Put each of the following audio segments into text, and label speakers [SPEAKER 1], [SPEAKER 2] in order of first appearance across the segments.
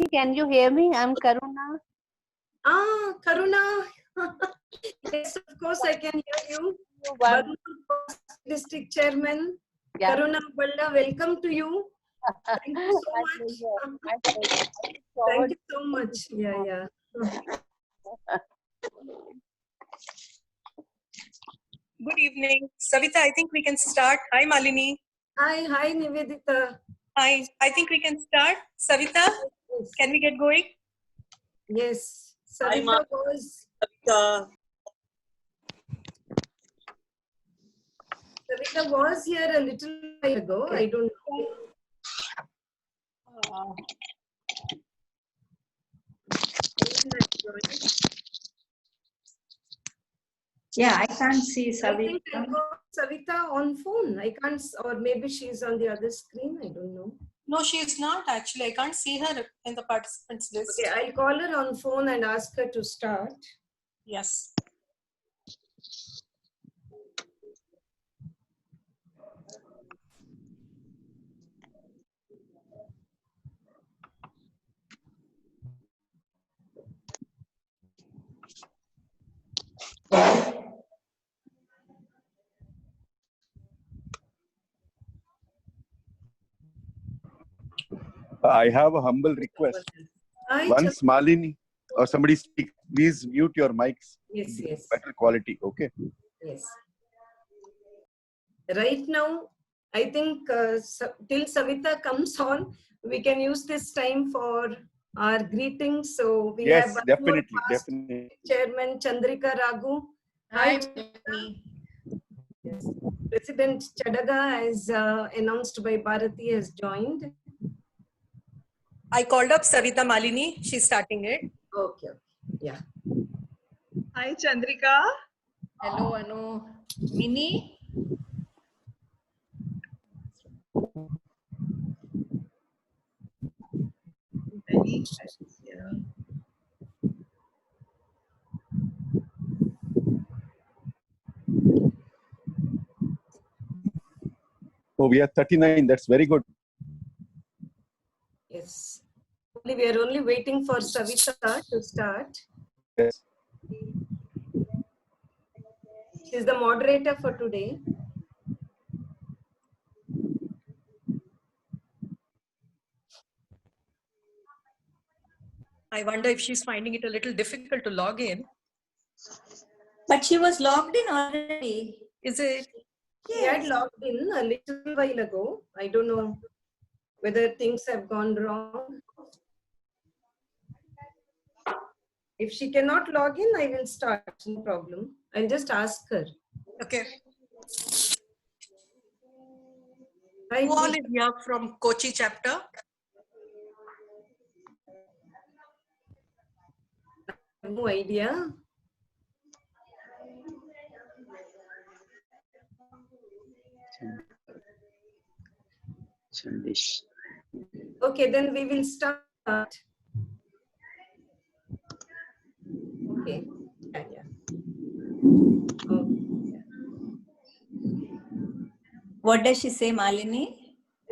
[SPEAKER 1] Can you hear me? I'm Karuna.
[SPEAKER 2] Karuna. Yes, of course I can hear you.
[SPEAKER 1] One.
[SPEAKER 2] District Chairman,
[SPEAKER 1] Yeah.
[SPEAKER 2] Karuna Balla, welcome to you. Thank you so much. Thank you so much. Yeah.
[SPEAKER 3] Good evening. Savita, I think we can start. Hi, Malini.
[SPEAKER 2] Hi, Nivedita.
[SPEAKER 3] Hi, I think we can start. Savita,
[SPEAKER 2] Yes.
[SPEAKER 3] can we get going?
[SPEAKER 2] Yes. Savita was here a little while ago. I don't know.
[SPEAKER 4] Yeah, I can't see
[SPEAKER 2] I think I
[SPEAKER 4] Savita.
[SPEAKER 2] got Savita on phone. I can't, or maybe she's on the other screen. I don't know.
[SPEAKER 3] No, she is not actually. I can't see her in the participants list.
[SPEAKER 2] Okay, I'll call her on phone and ask her to start.
[SPEAKER 3] Yes.
[SPEAKER 5] I have a humble request. Once Malini or somebody speaks, please mute your mics.
[SPEAKER 2] Yes.
[SPEAKER 5] Better quality, okay?
[SPEAKER 2] Yes. Right now, I think till Savita comes on, we can use this time for our greetings. So we have one more past Chairman Chandrika Raghu. Hi. Yes. President Chadaga, as announced by Bharati, has joined.
[SPEAKER 3] I called up Savita Malini. She's starting it.
[SPEAKER 2] Okay. Yeah.
[SPEAKER 6] Hi, Chandrika.
[SPEAKER 4] Hello, Anu. Mini.
[SPEAKER 5] Oh, we are 39. That's very good.
[SPEAKER 2] Yes. We are only waiting for Savita to start.
[SPEAKER 5] Yes.
[SPEAKER 2] She's the moderator for today.
[SPEAKER 3] I wonder if she's finding it a little difficult to log in.
[SPEAKER 4] But she was logged in already.
[SPEAKER 3] Is it?
[SPEAKER 2] She had logged in a little while ago. I don't know whether things have gone wrong. If she cannot log in, I will start. No problem. I'll just ask her.
[SPEAKER 3] Okay.
[SPEAKER 2] Hi,
[SPEAKER 3] Who all is here from Kochi chapter?
[SPEAKER 2] no idea. Okay, then we will start. Okay. Yeah. Okay.
[SPEAKER 4] What does she say, Malini?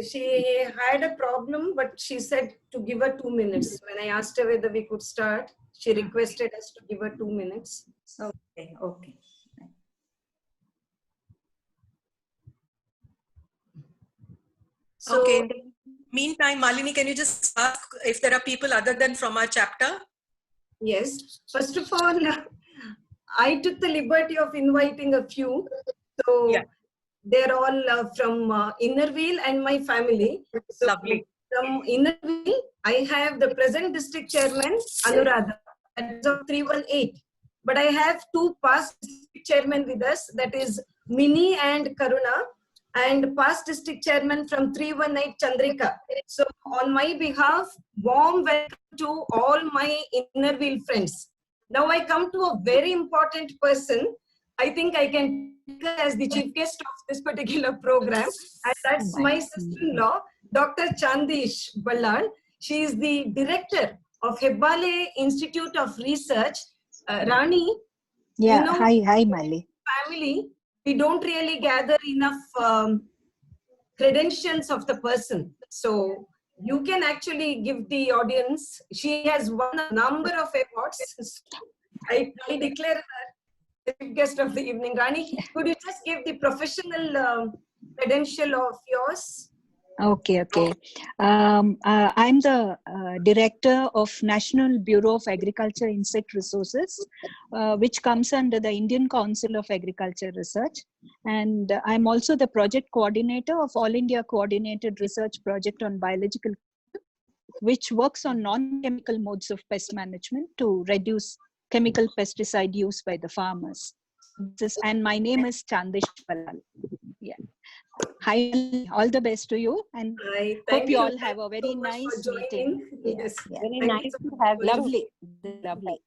[SPEAKER 2] She had a problem, but she said to give her 2 minutes. When I asked her whether we could start, she requested us to give her 2 minutes.
[SPEAKER 4] Okay.
[SPEAKER 2] So,
[SPEAKER 3] okay. In the meantime, Malini, can you just ask if there are people other than from our chapter?
[SPEAKER 2] yes. First of all, I took the liberty of inviting a few. So,
[SPEAKER 3] yeah.
[SPEAKER 2] They're all from Innerville and my family. So
[SPEAKER 3] Lovely.
[SPEAKER 2] From Innerville, I have the present district chairman, Anuradha, that is of 318. But I have two past district chairmen with us, that is Mini and Karuna, and past district chairman from 318, Chandrika. So on my behalf, warm welcome to all my Innerville friends. Now I come to a very important person. I think I can take her as the chief guest of this particular program, and that's my sister-in-law, Dr. Chandish Ballal. She is the director of Hebbale Institute of Research. Rani,
[SPEAKER 7] yeah,
[SPEAKER 2] you know,
[SPEAKER 7] hi, Mali.
[SPEAKER 2] Family, we don't really gather enough credentials of the person. So you can actually give the audience. She has won a number of awards. I declare her the chief guest of the evening. Rani, could you just give the professional credential of yours?
[SPEAKER 7] Okay. I'm the director of National Bureau of Agriculture Insect Resources, which comes under the Indian Council of Agriculture Research. And I'm also the project coordinator of All India Coordinated Research Project on Biological, which works on non-chemical modes of pest management to reduce chemical pesticide use by the farmers. And my name is Chandish Palal. Yeah. Hi, all the best to you, and hope you all have a very nice meeting.
[SPEAKER 2] Yes,
[SPEAKER 1] Very
[SPEAKER 2] thank
[SPEAKER 1] nice
[SPEAKER 2] you so
[SPEAKER 1] to
[SPEAKER 2] much
[SPEAKER 1] have
[SPEAKER 2] for
[SPEAKER 1] you.
[SPEAKER 7] Lovely.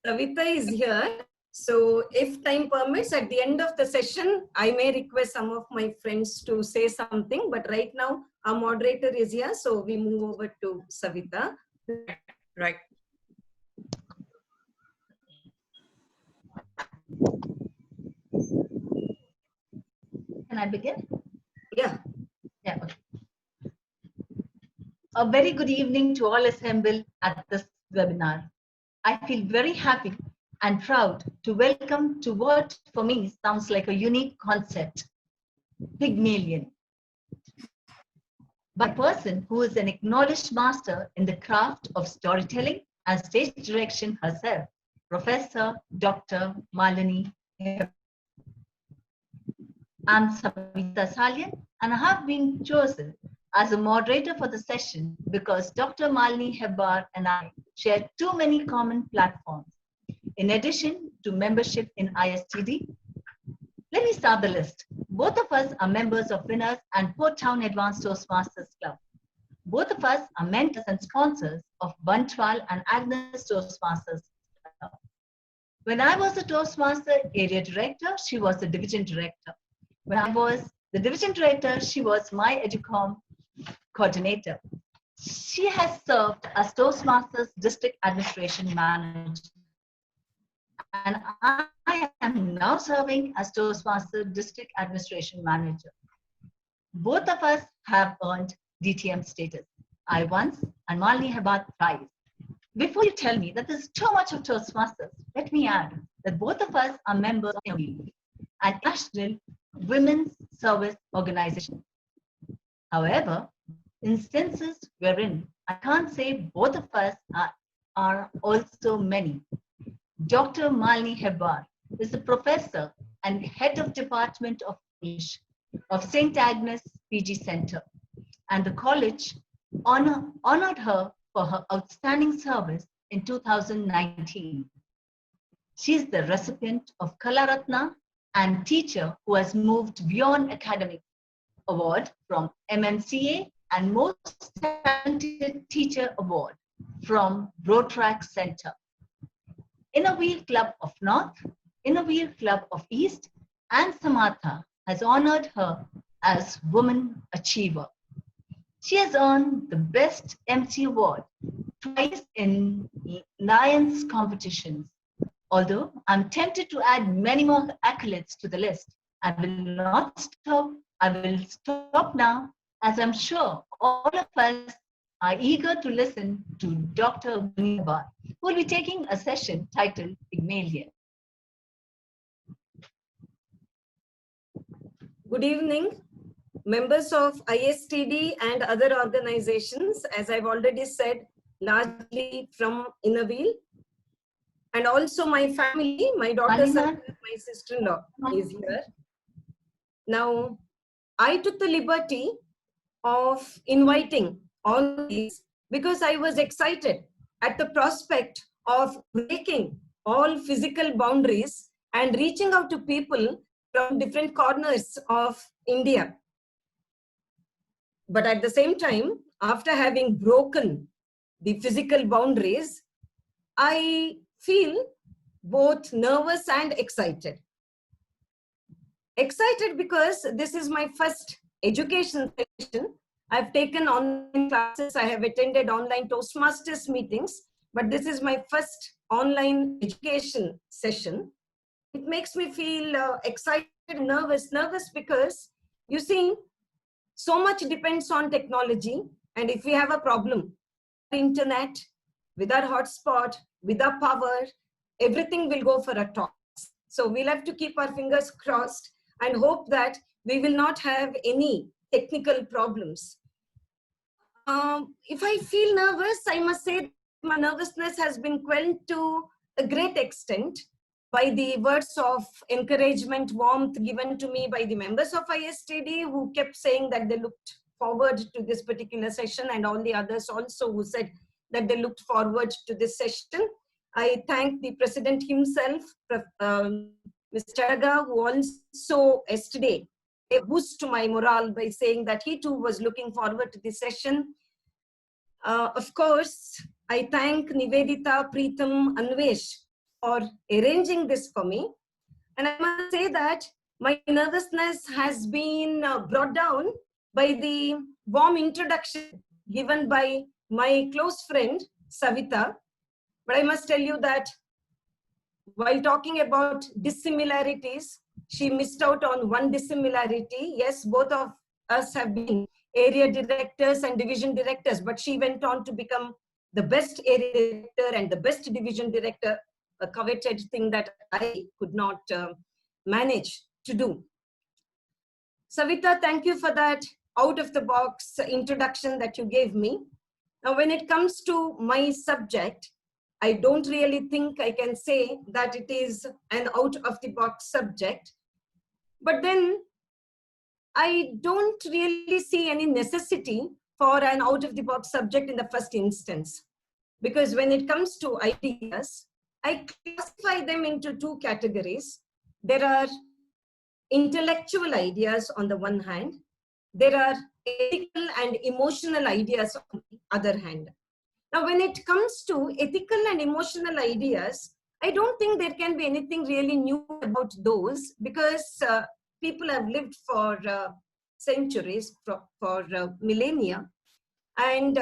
[SPEAKER 2] Savita is here. So if time permits, at the end of the session, I may request some of my friends to say something. But right now, our moderator is here. So we move over to Savita.
[SPEAKER 3] Right.
[SPEAKER 8] Can I begin?
[SPEAKER 2] Yeah.
[SPEAKER 8] Yeah. Okay. A very good evening to all assembled at this webinar. I feel very happy and proud to welcome to what for me sounds like a unique concept, Pygmalion, by a person who is an acknowledged master in the craft of storytelling and stage direction herself, Professor Dr. Malini. I'm Savita Salian, and I have been chosen as a moderator for the session because Dr. Malini Hebbar and I share too many common platforms. In addition to membership in ISTD, let me start the list. Both of us are members of Winners and Port Town Advanced Toastmasters Club. Both of us are mentors and sponsors of Bantwal and Agnes Toastmasters Club. When I was the Toastmaster area director, she was the division director. When I was the division director, she was my EDUCOM coordinator. She has served as Toastmasters District Administration Manager. And I am now serving as Toastmaster District Administration Manager. Both of us have earned DTM status. I once and Malini Hebbar thrice. Before you tell me that there's too much of Toastmasters, let me add that both of us are members of an national women's service organization. However, instances wherein I can't say both of us are also many. Dr. Malini Hebbar is the professor and head of Department of English of St. Agnes PG Center, and the college honored her for her outstanding service in 2019. She is the recipient of Kalaratna and teacher who has moved beyond academic award from MMCA and most talented teacher award from Broadtrack Center. Innerweal Club of North, Innerweal Club of East, and Samatha has honored her as Woman Achiever. She has earned the Best MC Award twice in Lions competitions. Although I'm tempted to add many more accolades to the list, I will stop now, as I'm sure all of us are eager to listen to Dr. Malini Hebbar, who will be taking a session titled Pygmalion.
[SPEAKER 2] Good evening, members of ISTD and other organizations, as I've already said, largely from Innerweal. And also my family, my daughter, my sister-in-law is here. Now, I took the liberty of inviting all these because I was excited at the prospect of breaking all physical boundaries and reaching out to people from different corners of India. But at the same time, after having broken the physical boundaries, I feel both nervous and excited. Excited because this is my first education session. I've taken online classes, I have attended online Toastmasters meetings, but this is my first online education session. It makes me feel excited and nervous because, you see, so much depends on technology And if we have a problem, internet, with our hotspot, with our power, everything will go for a toss. So we'll have to keep our fingers crossed and hope that we will not have any technical problems. If I feel nervous, I must say my nervousness has been quelled to a great extent by the words of encouragement, warmth given to me by the members of ISTD, who kept saying that they looked forward to this particular session, and all the others also who said that they looked forward to this session. I thank the president himself, Mr. Charaga, who also yesterday gave a boost to my morale by saying that he too was looking forward to this session. Of course, I thank Nivedita, Preetham, Anvesh for arranging this for me. And I must say that my nervousness has been brought down by the warm introduction given by my close friend, Savita. But I must tell you that while talking about dissimilarities, she missed out on one dissimilarity. Yes, both of us have been area directors and division directors, but she went on to become the best area director and the best division director, a coveted thing that I could not manage to do. Savita, thank you for that out-of-the-box introduction that you gave me. Now, when it comes to my subject, I don't really think I can say that it is an out-of-the-box subject. But then I don't really see any necessity for an out-of-the-box subject in the first instance. Because when it comes to ideas, I classify them into two categories. There are intellectual ideas on the one hand. There are ethical and emotional ideas on the other hand. Now, when it comes to ethical and emotional ideas, I don't think there can be anything really new about those, because people have lived for centuries, for millennia, and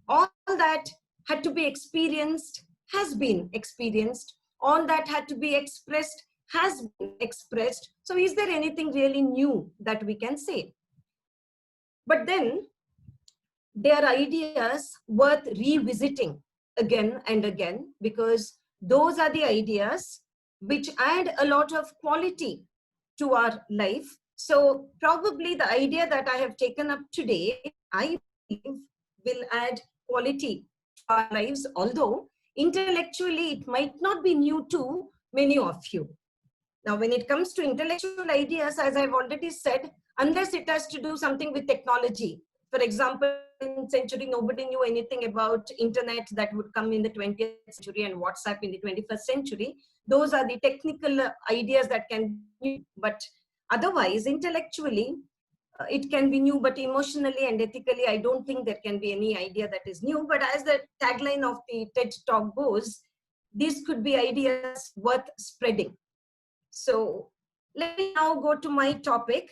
[SPEAKER 2] all that had to be experienced has been experienced. All that had to be expressed has been expressed. So is there anything really new that we can say? But then there are ideas worth revisiting again and again, because those are the ideas which add a lot of quality to our life. So probably the idea that I have taken up today, I believe, will add quality to our lives, although intellectually it might not be new to many of you. Now, when it comes to intellectual ideas, as I've already said, unless it has to do something with technology. For example, in century, nobody knew anything about internet that would come in the 20th century and WhatsApp in the 21st century. Those are the technical ideas that can be new, but otherwise, intellectually, it can be new, but emotionally and ethically, I don't think there can be any idea that is new. But as the tagline of the TED Talk goes, these could be ideas worth spreading. So let me now go to my topic,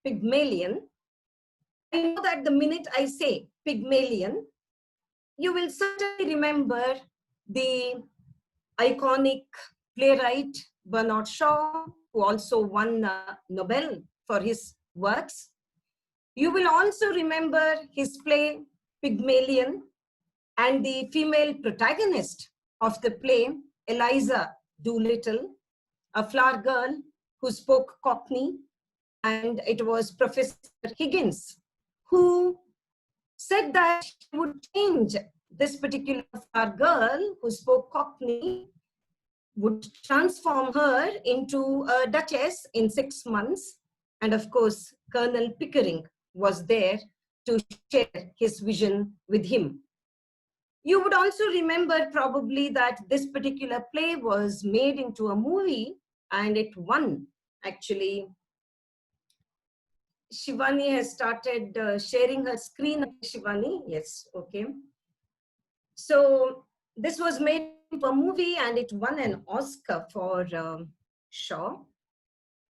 [SPEAKER 2] Pygmalion. I know that the minute I say Pygmalion, you will certainly remember the iconic playwright Bernard Shaw, who also won Nobel for his works. You will also remember his play Pygmalion and the female protagonist of the play, Eliza Doolittle, a flower girl who spoke Cockney, and it was Professor Higgins who said that he would change this particular flower girl who spoke Cockney, would transform her into a duchess in 6 months. And of course, Colonel Pickering was there to share his vision with him. You would also remember probably that this particular play was made into a movie and it won, actually. Shivani has started sharing her screen. Shivani, yes, okay. So this was made into a movie and it won an Oscar for Shaw.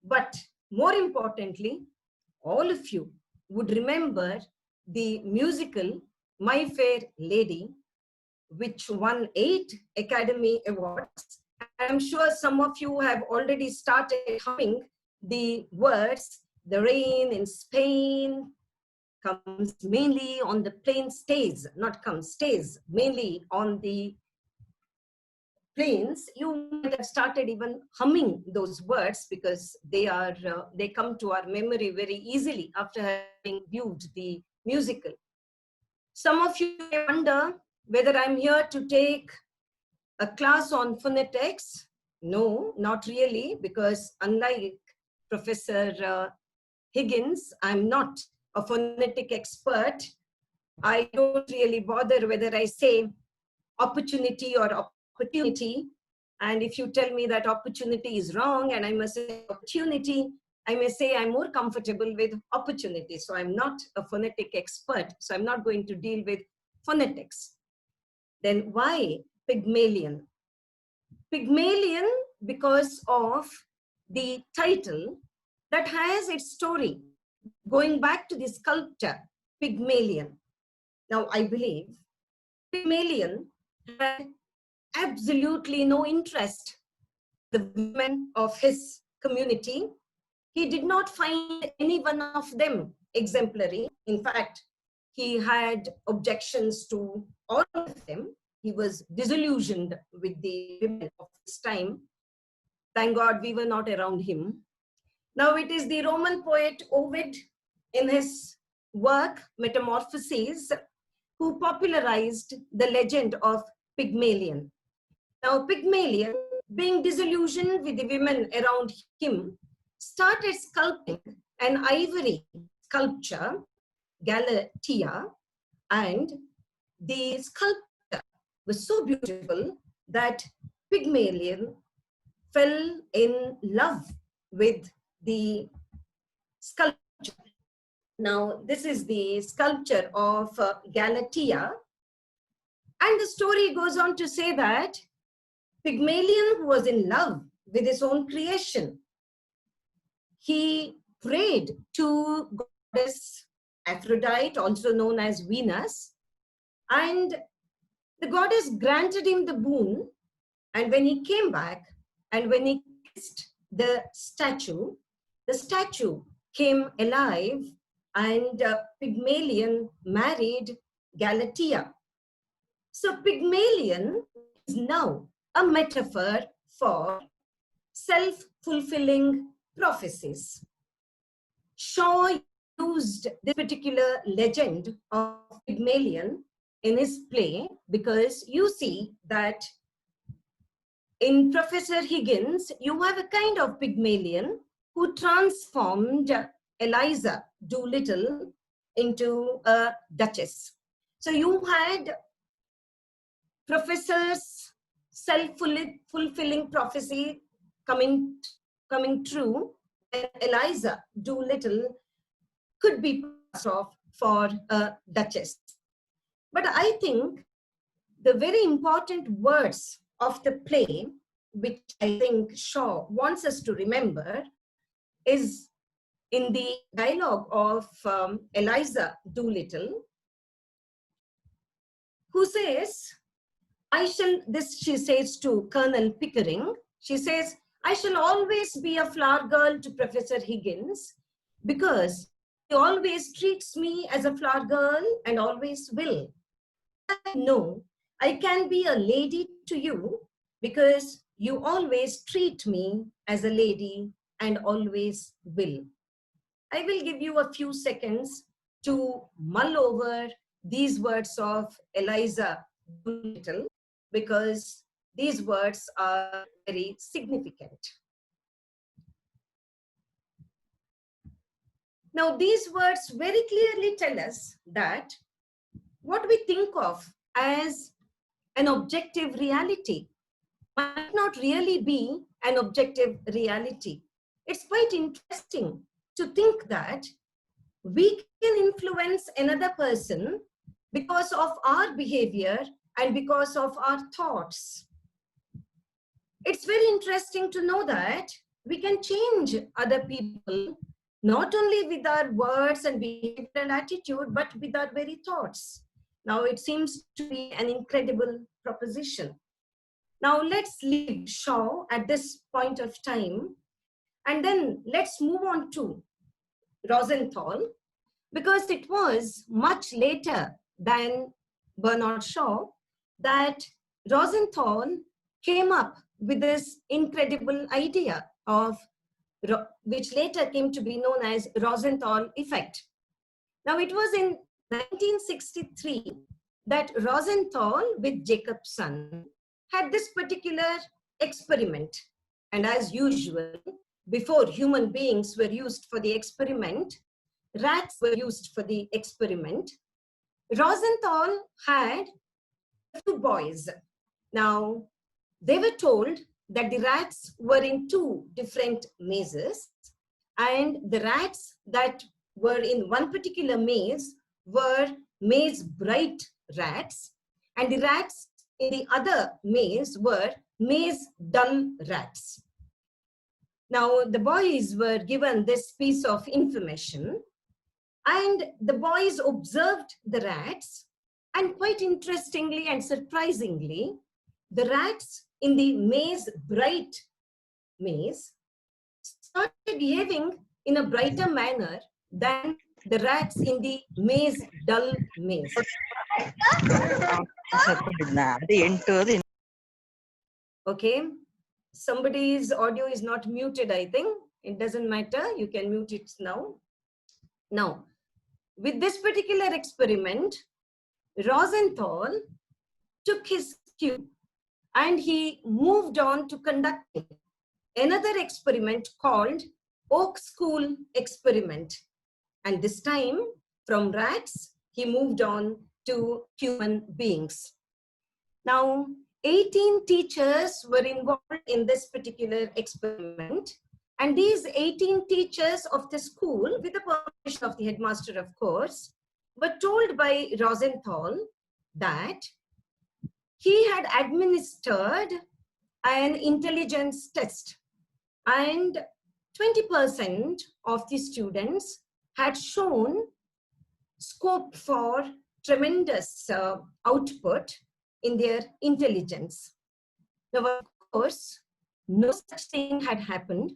[SPEAKER 2] But more importantly, all of you would remember the musical My Fair Lady, which won 8 Academy Awards. I'm sure some of you have already started humming the words, "The rain in Spain, comes mainly on the plain, stays mainly on the plains, you might have started even humming those words because they come to our memory very easily after having viewed the musical. Some of you may wonder whether I'm here to take a class on phonetics. No, not really, because unlike Professor Higgins, I'm not a phonetic expert. I don't really bother whether I say opportunity or opportunity. And if you tell me that opportunity is wrong and I must say opportunity, I may say I'm more comfortable with opportunity. So I'm not a phonetic expert. So I'm not going to deal with phonetics. Then why Pygmalion? Pygmalion because of the title that has its story going back to the sculptor Pygmalion. Now I believe Pygmalion had absolutely no interest in the women of his community. He did not find any one of them exemplary. In fact, he had objections to all of them. He was disillusioned with the women of his time. Thank God we were not around him. Now it is the Roman poet Ovid in his work Metamorphoses who popularized the legend of Pygmalion. Now Pygmalion, being disillusioned with the women around him, started sculpting an ivory sculpture, Galatea, and the sculpture was so beautiful that Pygmalion fell in love with the sculpture. Now, this is the sculpture of Galatea. And the story goes on to say that Pygmalion, who was in love with his own creation, he prayed to goddess Aphrodite, also known as Venus, and the goddess granted him the boon. And when he came back and when he kissed the statue came alive, and Pygmalion married Galatea. So Pygmalion is now a metaphor for self-fulfilling prophecies. Shaw used this particular legend of Pygmalion in his play because you see that in Professor Higgins, you have a kind of Pygmalion who transformed Eliza Doolittle into a duchess. So you had Professor's self-fulfilling prophecy coming true, and Eliza Doolittle could be passed off for a duchess. But I think the very important words of the play, which I think Shaw wants us to remember, is in the dialogue of Eliza Doolittle, who says, she says to Colonel Pickering, she says, I shall always be a flower girl to Professor Higgins because he always treats me as a flower girl and always will. I know I can be a lady to you because you always treat me as a lady and always will. I will give you a few seconds to mull over these words of Eliza Doolittle because these words are very significant. Now, these words very clearly tell us that what we think of as an objective reality might not really be an objective reality. It's quite interesting to think that we can influence another person because of our behavior and because of our thoughts. It's very interesting to know that we can change other people, not only with our words and behavior and attitude, but with our very thoughts. Now, it seems to be an incredible proposition. Now, let's leave Shaw at this point of time, and then let's move on to Rosenthal. because it was much later than Bernard Shaw that Rosenthal came up with this incredible idea of which later came to be known as Rosenthal effect. Now, it was in 1963 that Rosenthal with Jacobson had this particular experiment. And as usual, before human beings were used for the experiment, rats were used for the experiment. Rosenthal had two boys. Now, they were told that the rats were in two different mazes, and the rats that were in one particular maze were maze bright rats, and the rats in the other maze were maze dull rats. Now, the boys were given this piece of information, and the boys observed the rats, and quite interestingly and surprisingly, the rats in the maze bright maze started behaving in a brighter manner than the rats in the maze dull maze. Okay, somebody's audio is not muted, I think. It doesn't matter, you can mute it now. Now, with this particular experiment, Rosenthal took his cue and he moved on to conducting another experiment called Oak School experiment. And this time, from rats, he moved on to human beings. Now, 18 teachers were involved in this particular experiment. And these 18 teachers of the school, with the permission of the headmaster, of course, were told by Rosenthal that he had administered an intelligence test, and 20% of the students had shown scope for tremendous output in their intelligence. Now, of course, no such thing had happened,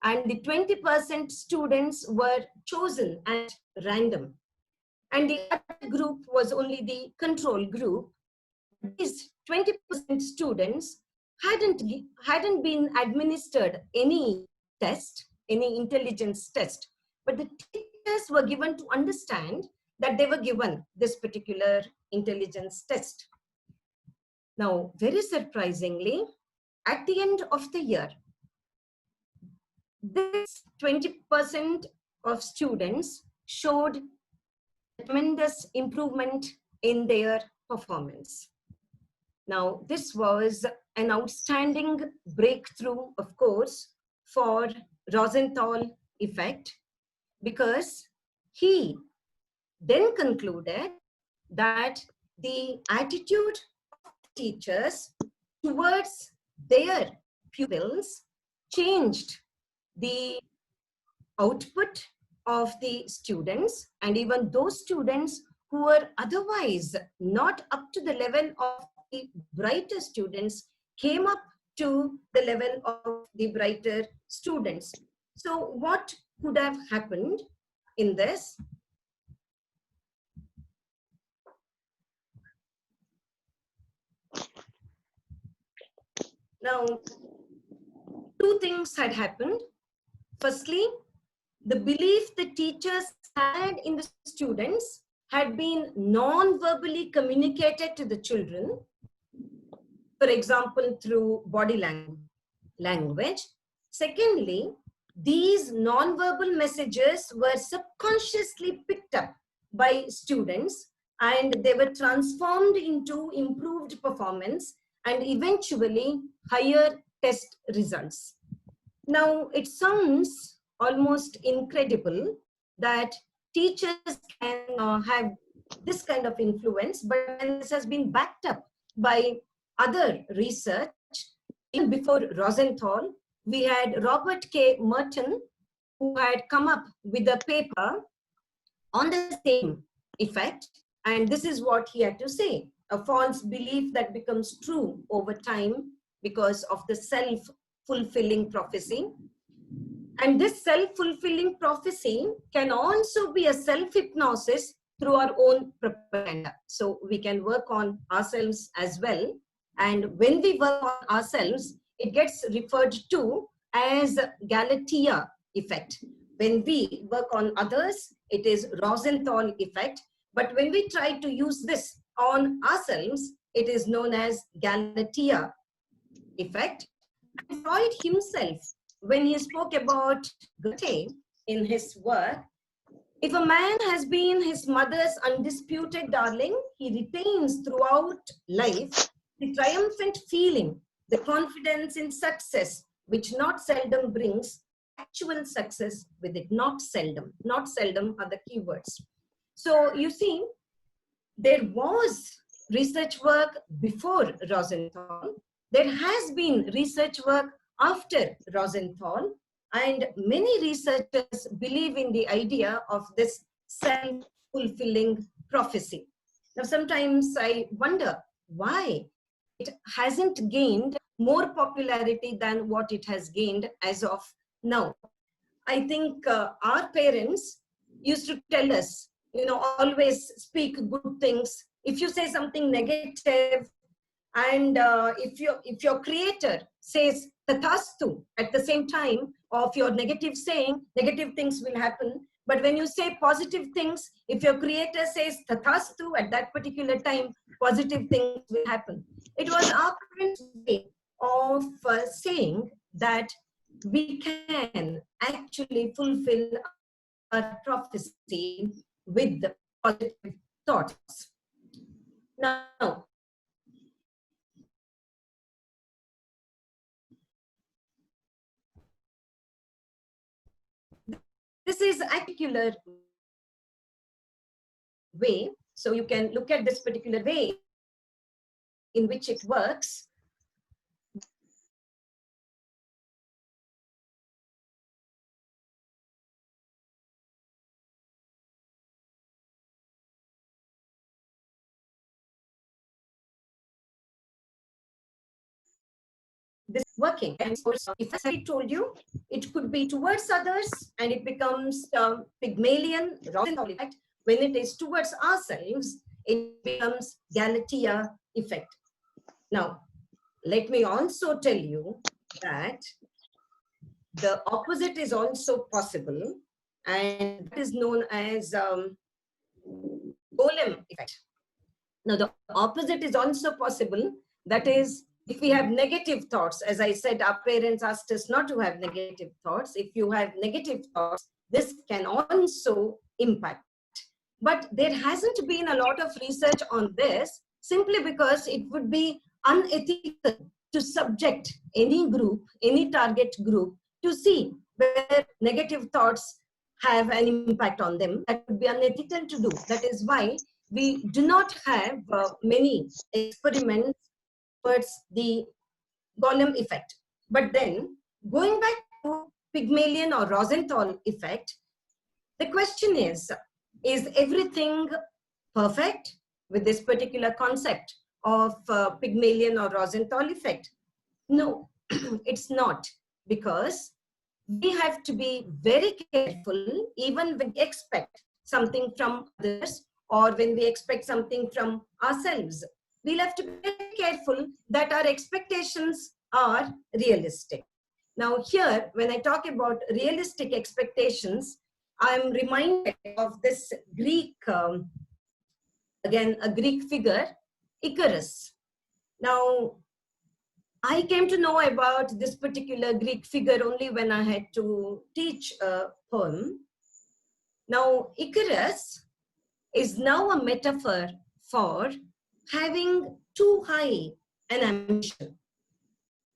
[SPEAKER 2] and the 20% students were chosen at random. And the other group was only the control group. These 20% students hadn't been administered any test, any intelligence test, but the teachers were given to understand that they were given this particular intelligence test. Now, very surprisingly, at the end of the year, this 20% of students showed tremendous improvement in their performance. Now, this was an outstanding breakthrough, of course, for Rosenthal effect, because he then concluded that the attitude of teachers towards their pupils changed the output of the students, and even those students who were otherwise not up to the level of the brighter students came up to the level of the brighter students. So what could have happened in this? Now, two things had happened. Firstly, the belief the teachers had in the students had been non-verbally communicated to the children, for example, through body language. Secondly, these non-verbal messages were subconsciously picked up by students, and they were transformed into improved performance and eventually higher test results. Now, it sounds almost incredible that teachers can have this kind of influence, but this has been backed up by other research. Even before Rosenthal, we had Robert K. Merton, who had come up with a paper on the same effect, and this is what he had to say: a false belief that becomes true over time because of the self-fulfilling prophecy. And this self-fulfilling prophecy can also be a self-hypnosis through our own propaganda. So we can work on ourselves as well. And when we work on ourselves, it gets referred to as Galatea effect. When we work on others, it is Rosenthal effect. But when we try to use this on ourselves, it is known as Galatea effect. And Freud himself, when he spoke about Goethe in his work, if a man has been his mother's undisputed darling, he retains throughout life the triumphant feeling, the confidence in success, which not seldom brings actual success with it. Not seldom. Not seldom are the keywords. So you see, there was research work before Rosenthal. There has been research work after Rosenthal, and many researchers believe in the idea of this self-fulfilling prophecy. Now, sometimes I wonder why it hasn't gained more popularity than what it has gained as of now. I think our parents used to tell us, you know, always speak good things. If you say something negative, and if your creator says tathastu at the same time of your negative saying, negative things will happen. But when you say positive things, if your creator says tathastu at that particular time, positive things will happen. It was our parents' way of saying that we can actually fulfill our prophecy with the positive thoughts. Now, this is a particular way, so you can look at this particular way in which it works. This is working. And if I told you, it could be towards others and it becomes Pygmalion, Rosenthal effect. When it is towards ourselves, it becomes Galatea effect. Now, let me also tell you that the opposite is also possible, and that is known as Golem effect. Now, the opposite is also possible. That is, if we have negative thoughts, as I said, our parents asked us not to have negative thoughts. If you have negative thoughts, this can also impact. But there hasn't been a lot of research on this, simply because it would be unethical to subject any group, any target group, to see where negative thoughts have an impact on them. That would be unethical to do. That is why we do not have many experiments towards the Golem effect. But then, going back to Pygmalion or Rosenthal effect, the question is everything perfect with this particular concept of Pygmalion or Rosenthal effect? No, it's not, because we have to be very careful even when we expect something from others or when we expect something from ourselves. We'll have to be very careful that our expectations are realistic. Now here, when I talk about realistic expectations, I'm reminded of this Greek, again, a Greek figure, Icarus. Now, I came to know about this particular Greek figure only when I had to teach a poem. Now, Icarus is now a metaphor for having too high an ambition.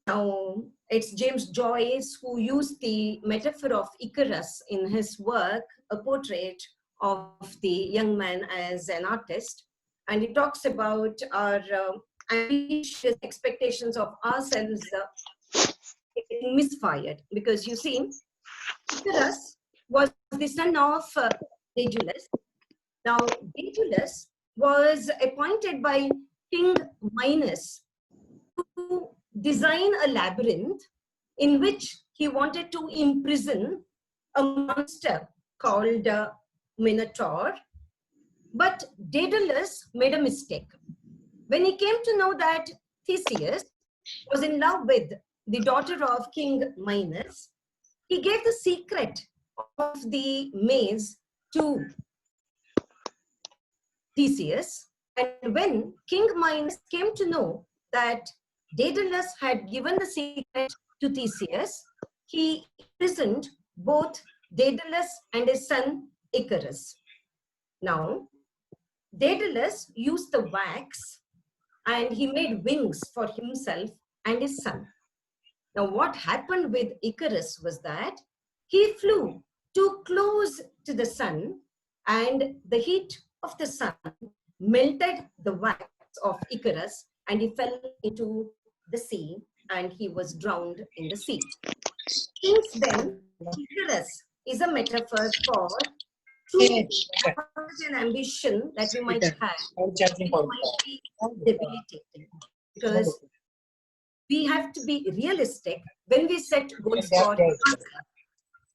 [SPEAKER 2] Now, it's James Joyce who used the metaphor of Icarus in his work, A Portrait of the Young Man as an Artist. And he talks about our ambitious expectations of ourselves getting misfired. Because you see, Icarus was the son of Daedalus. Now, Daedalus was appointed by King Minos to design a labyrinth in which he wanted to imprison a monster called Minotaur. But Daedalus made a mistake. When he came to know that Theseus was in love with the daughter of King Minos, he gave the secret of the maze to Theseus. And when King Minos came to know that Daedalus had given the secret to Theseus, he imprisoned both Daedalus and his son Icarus. Now, Daedalus used the wax and he made wings for himself and his son. Now, what happened with Icarus was that he flew too close to the sun, and the heat of the sun melted the wax of Icarus, and he fell into the sea and he was drowned in the sea. Since then, Icarus is a metaphor for true and ambition that we might have. It might be debilitating because we have to be realistic when we set goals for ourselves.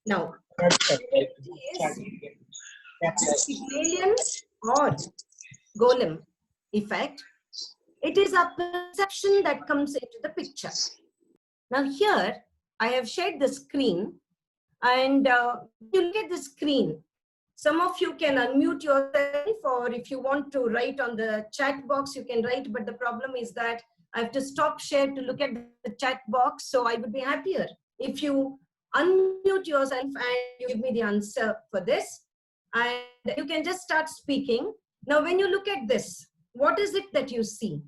[SPEAKER 2] Now, it is Pygmalion or Golem effect. It is a perception that comes into the picture. Now here, I have shared the screen, and you look at the screen. Some of you can unmute yourself, or if you want to write on the chat box, you can write, but the problem is that I have to stop share to look at the chat box, so I would be happier if you unmute yourself and you give me the answer for this, and you can just start speaking. Now, when you look at this, what is it that you see?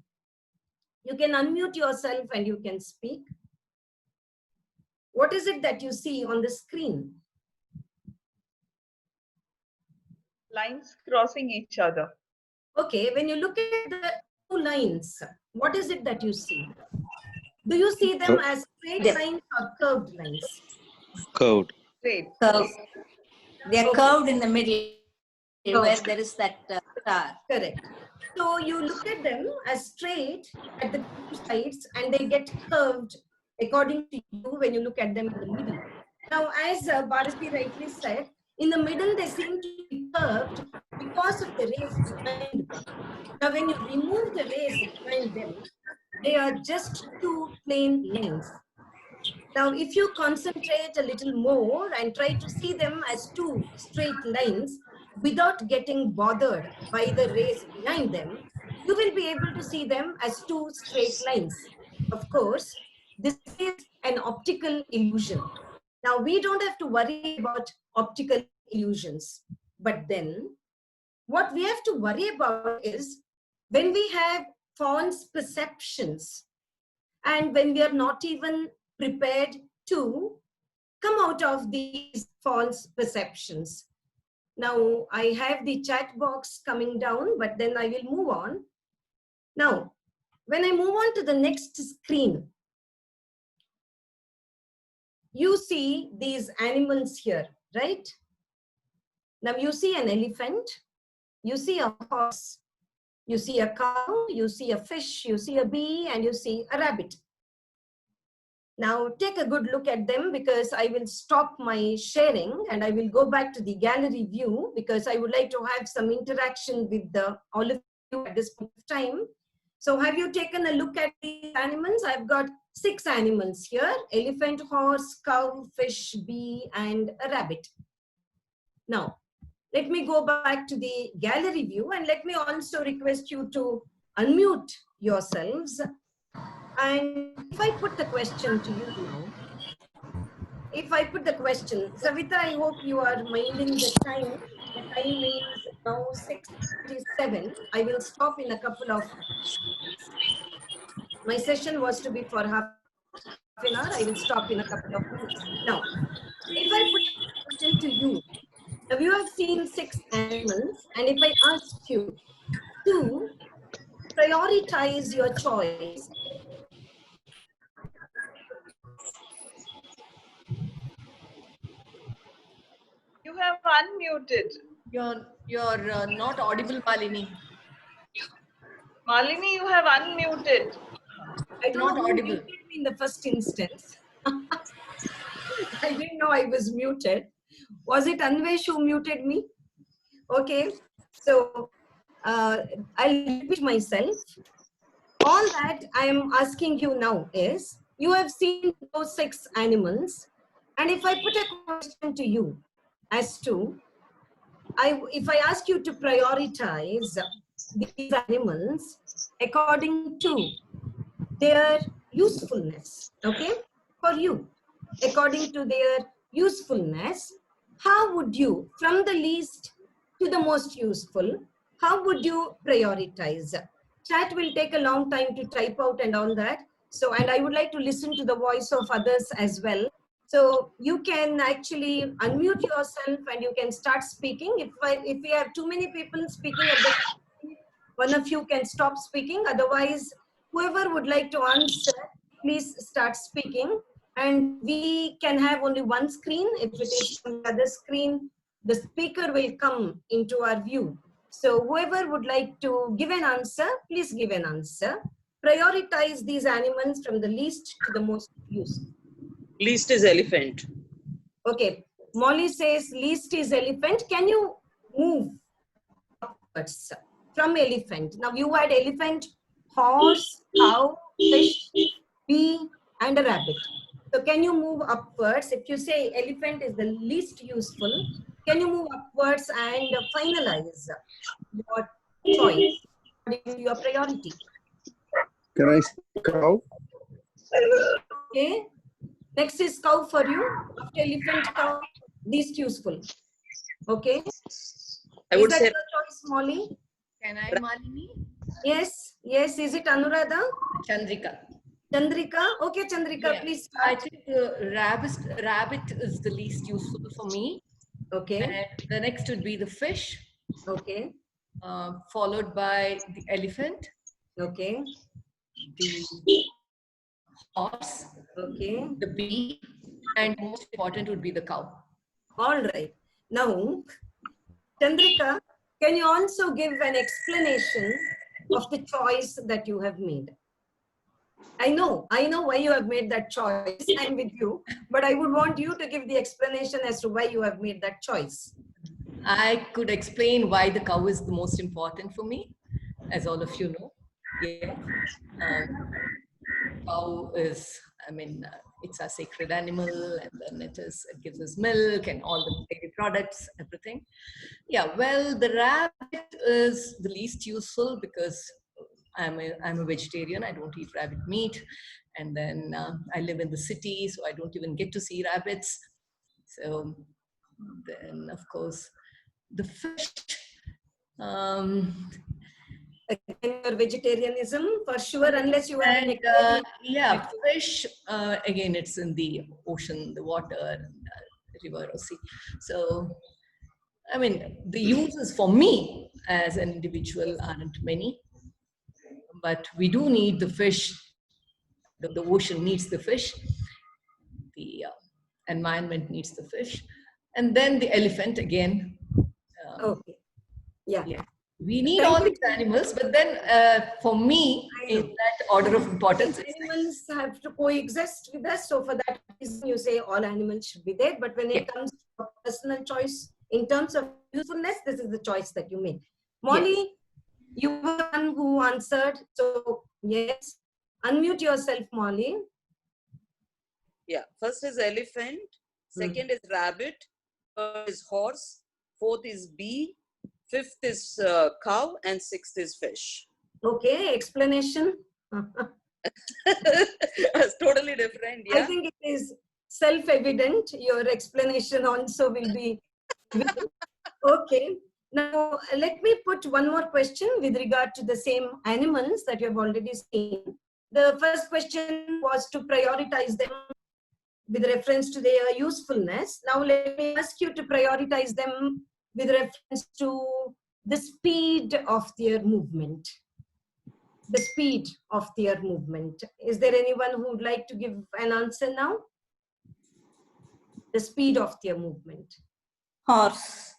[SPEAKER 2] You can unmute yourself and you can speak. What is it that you see on the screen?
[SPEAKER 6] Lines crossing each other.
[SPEAKER 2] Okay, when you look at the two lines, what is it that you see? Do you see them as straight lines or curved lines?
[SPEAKER 5] Curved.
[SPEAKER 6] Straight.
[SPEAKER 4] Curve. They are curved in the middle where
[SPEAKER 2] Curved.
[SPEAKER 4] there is that star.
[SPEAKER 2] Correct. So you look at them as straight at the two sides and they get curved according to you when you look at them in the middle. Now, as Bharati rightly said, in the middle they seem to be curved because of the rays behind them. Now, when you remove the rays behind them, they are just two plain lines. Now, if you concentrate a little more and try to see them as two straight lines without getting bothered by the rays behind them, you will be able to see them as two straight lines. Of course, this is an optical illusion. Now, we don't have to worry about optical illusions. But then, what we have to worry about is when we have false perceptions and when we are not even prepared to come out of these false perceptions. Now, I have the chat box coming down, but then I will move on. Now, when I move on to the next screen, you see these animals here, right? Now, you see an elephant, you see a horse, you see a cow, you see a fish, you see a bee, and you see a rabbit. Now, take a good look at them because I will stop my sharing and I will go back to the gallery view because I would like to have some interaction with all of you at this point of time. So have you taken a look at these animals? I've got 6 animals here: elephant, horse, cow, fish, bee, and a rabbit. Now, let me go back to the gallery view and let me also request you to unmute yourselves. And if I put the question to you now, if I put the question, Savita, I hope you are minding the time. The time is now 6:37. I will stop in a couple of minutes. My session was to be for half an hour. I will stop in a couple of minutes. Now, if I put the question to you, now you have seen 6 animals, and if I ask you to prioritize your choice,
[SPEAKER 6] You have unmuted.
[SPEAKER 3] You're not audible, Malini.
[SPEAKER 6] Malini, you have unmuted.
[SPEAKER 2] I don't
[SPEAKER 3] Not
[SPEAKER 2] know who
[SPEAKER 3] audible.
[SPEAKER 2] muted me in the first instance. I didn't know I was muted. Was it Anvesh who muted me? Okay. So I'll repeat myself. All that I am asking you now is, you have seen those 6 animals, and if I put a question to you as to, if I ask you to prioritize these animals according to their usefulness, okay, for you, according to their usefulness, how would you, from the least to the most useful, how would you prioritize? Chat will take a long time to type out and all that. So, and I would like to listen to the voice of others as well. So you can actually unmute yourself and you can start speaking. If we have too many people speaking at the time, one of you can stop speaking. Otherwise, whoever would like to answer, please start speaking. And we can have only one screen. If it is on the other screen, the speaker will come into our view. So whoever would like to give an answer, please give an answer. Prioritize these animals from the least to the most useful.
[SPEAKER 9] Least is elephant.
[SPEAKER 2] Okay, Molly says least is elephant. Can you move upwards from elephant? Now you had elephant, horse, cow, fish, bee, and a rabbit. So can you move upwards? If you say elephant is the least useful, can you move upwards and finalize your choice according to your priority?
[SPEAKER 5] Can I say cow?
[SPEAKER 2] Okay. Next is cow for you. After elephant, cow, least useful. Okay.
[SPEAKER 9] I would
[SPEAKER 2] is that
[SPEAKER 9] say
[SPEAKER 2] your choice, Molly?
[SPEAKER 10] Can I, Malini?
[SPEAKER 2] Yes. Yes. Is it Anuradha?
[SPEAKER 10] Chandrika.
[SPEAKER 2] Chandrika? Okay, Chandrika,
[SPEAKER 10] Yeah.
[SPEAKER 2] please
[SPEAKER 10] I
[SPEAKER 2] start.
[SPEAKER 10] think rabbit is the least useful for me.
[SPEAKER 2] Okay.
[SPEAKER 10] And the next would be the fish,
[SPEAKER 2] Okay.
[SPEAKER 10] followed by the elephant,
[SPEAKER 2] Okay.
[SPEAKER 10] the horse,
[SPEAKER 2] Okay.
[SPEAKER 10] the bee, and most important would be the cow.
[SPEAKER 2] All right. Now, Chandrika, can you also give an explanation of the choice that you have made? I know why you have made that choice. I'm with you, but I would want you to give the explanation as to why you have made that choice.
[SPEAKER 10] I could explain why the cow is the most important for me, as all of you know. Yeah. Cow is, it's a sacred animal, and then it gives us milk and all the dairy products, everything. Yeah, well, the rabbit is the least useful because I'm a vegetarian. I don't eat rabbit meat, and then I live in the city, so I don't even get to see rabbits. So then, of course, the fish.
[SPEAKER 2] Again, your vegetarianism for sure, unless you have an
[SPEAKER 10] yeah, fish. Again, it's in the ocean, the water, river or sea. So, the uses for me as an individual aren't many, but we do need the fish. The ocean needs the fish. The environment needs the fish, and then the elephant again.
[SPEAKER 2] Okay. Yeah.
[SPEAKER 10] We need all these animals, but then for me, in that order of importance,
[SPEAKER 2] animals have to coexist with us. So for that reason, you say all animals should be there. But when it comes to personal choice, in terms of usefulness, this is the choice that you make. Molly, you were the one who answered. So yes, unmute yourself, Molly.
[SPEAKER 9] Yeah, first is elephant, second is rabbit, third is horse, fourth is bee, fifth is cow, and sixth is fish.
[SPEAKER 2] Okay, explanation.
[SPEAKER 9] It's totally different. Yeah.
[SPEAKER 2] I think it is self-evident. Your explanation also will be. Okay. Now, let me put one more question with regard to the same animals that you have already seen. The first question was to prioritize them with reference to their usefulness. Now, let me ask you to prioritize them with reference to the speed of their movement. The speed of their movement. Is there anyone who would like to give an answer now? The speed of their movement.
[SPEAKER 4] Horse.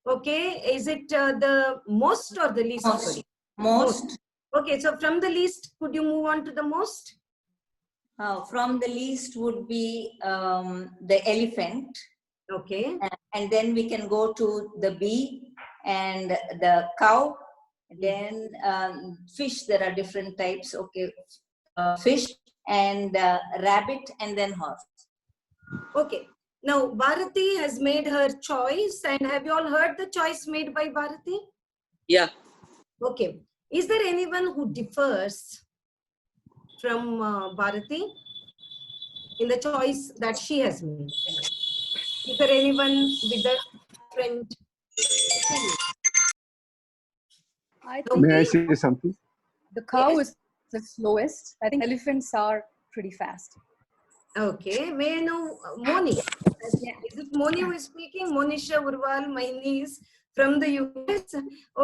[SPEAKER 2] Okay, is it the most or the least?
[SPEAKER 4] Most. Most.
[SPEAKER 2] Okay, so from the least, could you move on to the most?
[SPEAKER 4] From the least would be the elephant.
[SPEAKER 2] Okay.
[SPEAKER 4] And then we can go to the bee and the cow. Then fish, there are different types. Okay, fish and rabbit and then horse.
[SPEAKER 2] Okay. Now, Bharati has made her choice. And have you all heard the choice made by Bharati?
[SPEAKER 9] Yeah.
[SPEAKER 2] Okay. Is there anyone who differs from Bharati in the choice that she has made? Is there anyone with a different opinion?
[SPEAKER 11] I think
[SPEAKER 5] May I say something?
[SPEAKER 11] the cow
[SPEAKER 2] Yes.
[SPEAKER 11] is the slowest. I think elephants are pretty fast.
[SPEAKER 2] Okay. May I know Moni? Is it Moni who is speaking? Monisha Urwal, my niece from the US.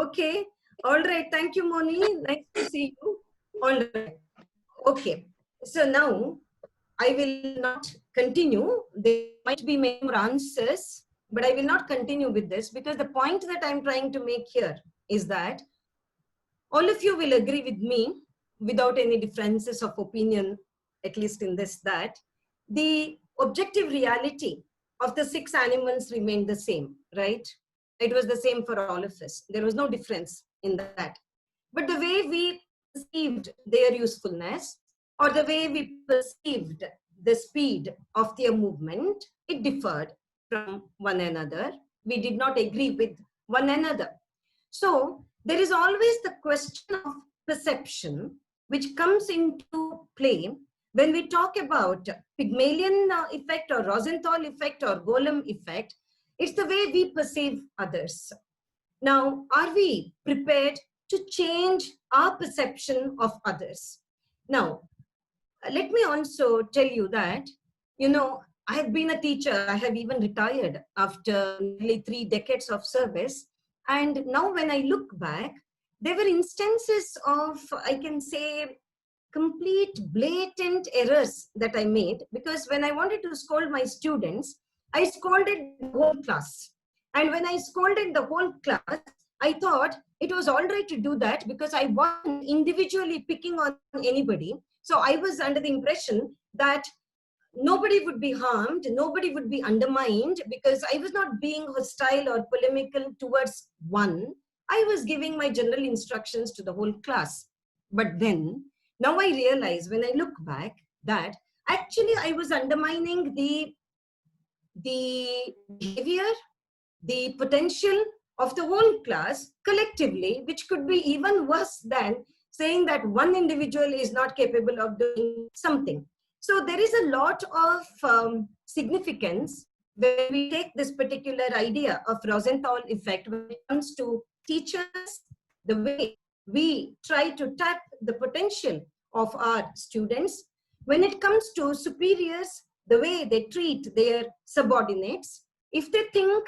[SPEAKER 2] Okay. All right. Thank you, Moni. Nice to see you. All right. Okay. So now I will not continue. There might be many more answers, but I will not continue with this because the point that I'm trying to make here is that all of you will agree with me without any differences of opinion, at least in this, that the objective reality of the 6 animals remained the same, right? It was the same for all of us. There was no difference in that. But the way we perceived their usefulness or the way we perceived the speed of their movement, it differed from one another. We did not agree with one another. So there is always the question of perception which comes into play when we talk about Pygmalion effect or Rosenthal effect or Golem effect. It's the way we perceive others. Now, are we prepared to change our perception of others? Now, let me also tell you that, you know, I have been a teacher. I have even retired after nearly 3 decades of service. And now when I look back, there were instances of, I can say, complete blatant errors that I made, because when I wanted to scold my students, I scolded the whole class. And when I scolded the whole class, I thought it was all right to do that because I wasn't individually picking on anybody. So I was under the impression that nobody would be harmed, nobody would be undermined, because I was not being hostile or polemical towards one. I was giving my general instructions to the whole class. But then, now I realize when I look back that actually I was undermining the behavior, the potential of the whole class collectively, which could be even worse than saying that one individual is not capable of doing something. So there is a lot of significance when we take this particular idea of Rosenthal effect when it comes to teachers, the way we try to tap the potential of our students. When it comes to superiors, the way they treat their subordinates, if they think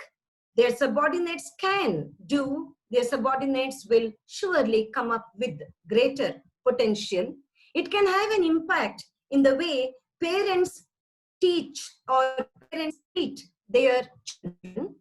[SPEAKER 2] their subordinates can do, their subordinates will surely come up with greater potential. It can have an impact in the way parents teach or parents treat their children.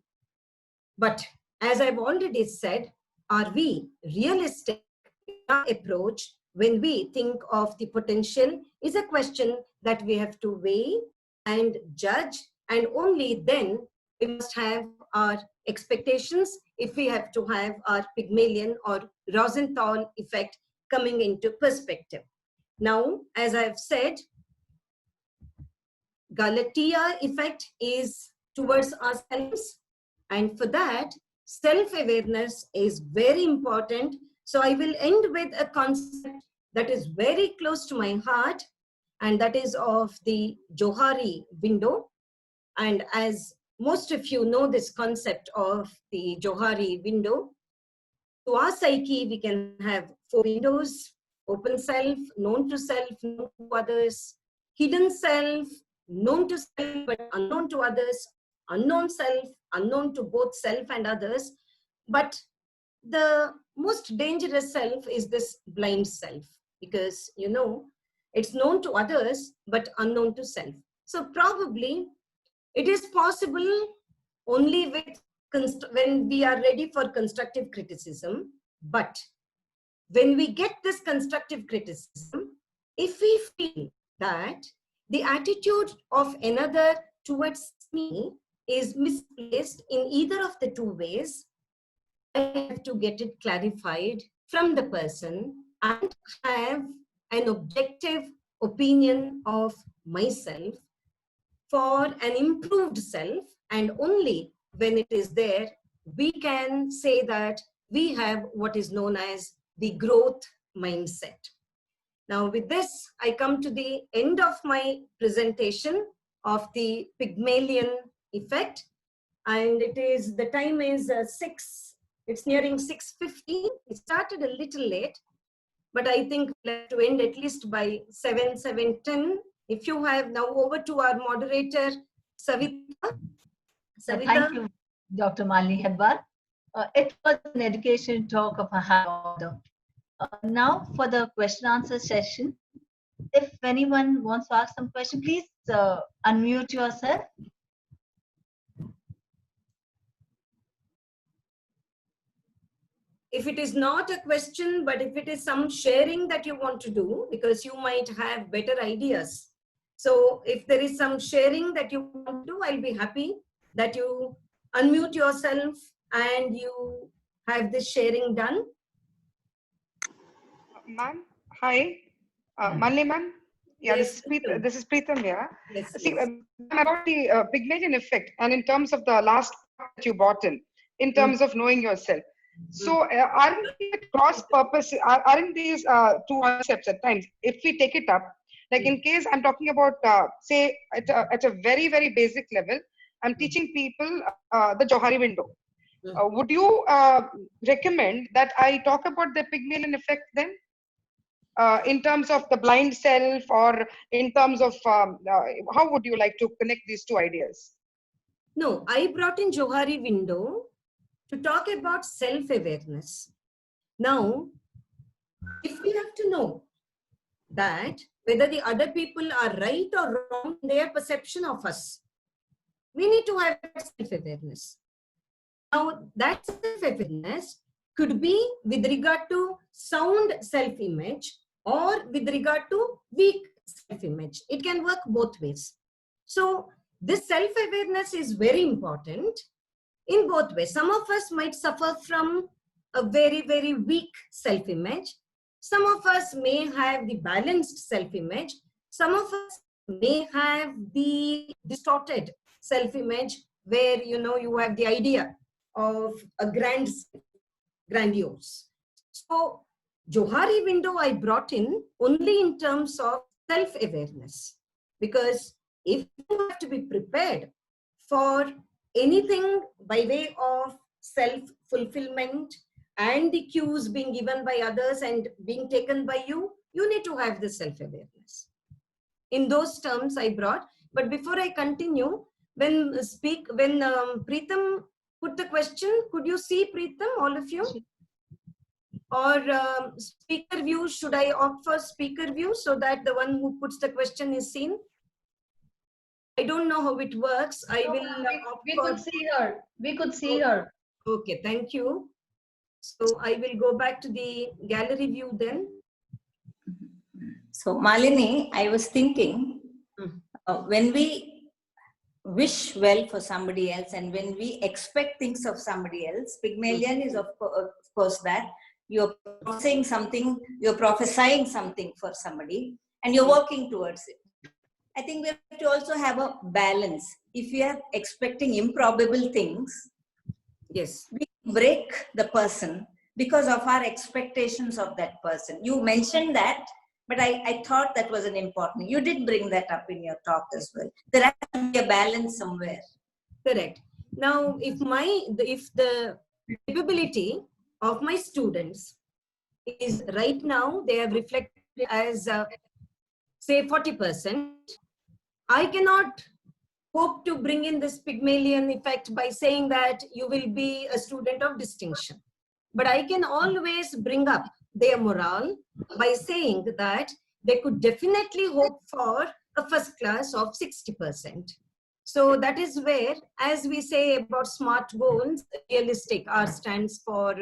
[SPEAKER 2] But as I've already said, are we realistic in our approach when we think of the potential is a question that we have to weigh and judge, and only then we must have our expectations if we have to have our Pygmalion or Rosenthal effect coming into perspective. Now, as I've said, Galatea effect is towards ourselves, and for that, self-awareness is very important. So I will end with a concept that is very close to my heart, and that is of the Johari window. And as most of you know this concept of the Johari window, to our psyche, we can have 4 windows: open self, known to others, hidden self, known to self but unknown to others, unknown self, unknown to both self and others. But the most dangerous self is this blind self, because, you know, it's known to others but unknown to self. So probably it is possible only with when we are ready for constructive criticism. But when we get this constructive criticism, if we feel that the attitude of another towards me is misplaced in either of the two ways, I have to get it clarified from the person and have an objective opinion of myself for an improved self, and only when it is there, we can say that we have what is known as the growth mindset. Now with this, I come to the end of my presentation of the Pygmalion effect, and the time is 6, it's nearing 6:50. It started a little late, but I think we'll have to end at least by 7:10. If you have now, over to our moderator, Savita.
[SPEAKER 8] Thank you, Dr. Malini Hebbar. It was an education talk of a high order. Now for the question answer session. If anyone wants to ask some question, please unmute yourself.
[SPEAKER 2] If it is not a question, but if it is some sharing that you want to do, because you might have better ideas. So if there is some sharing that you want to do, I'll be happy that you unmute yourself and you have this sharing done.
[SPEAKER 12] Ma'am, hi. Malini ma'am. Yeah,
[SPEAKER 2] Yes,
[SPEAKER 12] this is Preetham here.
[SPEAKER 2] Yes,
[SPEAKER 12] See,
[SPEAKER 2] yes.
[SPEAKER 12] about the Pygmalion effect, and in terms of the last part that you brought in terms of knowing yourself. So, aren't these cross purpose? Aren't these two concepts at times? If we take it up, like in case I'm talking about, say, at a very, very basic level, I'm teaching people the Johari window. Would you recommend that I talk about the Pygmalion effect then? In terms of the blind self, or in terms of how would you like to connect these two ideas?
[SPEAKER 2] No, I brought in Johari window to talk about self-awareness. Now, if we have to know that whether the other people are right or wrong in their perception of us, we need to have self-awareness. Now, that self-awareness could be with regard to sound self-image or with regard to weak self-image. It can work both ways. So this self-awareness is very important in both ways. Some of us might suffer from a very, very weak self-image. Some of us may have the balanced self-image. Some of us may have the distorted self-image where, you know, you have the idea of a grandiose. So Johari window I brought in only in terms of self-awareness, because if you have to be prepared for anything by way of self-fulfillment and the cues being given by others and being taken by you, you need to have this self-awareness. In those terms I brought, but before I continue, when Preetham put the question, could you see Preetham, all of you? Or speaker view, should I opt for speaker view so that the one who puts the question is seen? I don't know how it works. I will.
[SPEAKER 8] We could see her. We could see her.
[SPEAKER 2] Okay, thank you. So I will go back to the gallery view then.
[SPEAKER 4] So Malini, I was thinking, when we wish well for somebody else and when we expect things of somebody else, Pygmalion is of course that you're saying something, you're prophesying something for somebody and you're working towards it. I think we have to also have a balance. If we are expecting improbable things,
[SPEAKER 2] yes,
[SPEAKER 4] we break the person because of our expectations of that person. You mentioned that, but I thought that was an important. You did bring that up in your talk as well. There has to be a balance somewhere.
[SPEAKER 2] Correct. Now, if the capability of my students is right now, they have reflected as say 40%, I cannot hope to bring in this Pygmalion effect by saying that you will be a student of distinction. But I can always bring up their morale by saying that they could definitely hope for a first class of 60%. So that is where, as we say about SMART goals, realistic, R stands for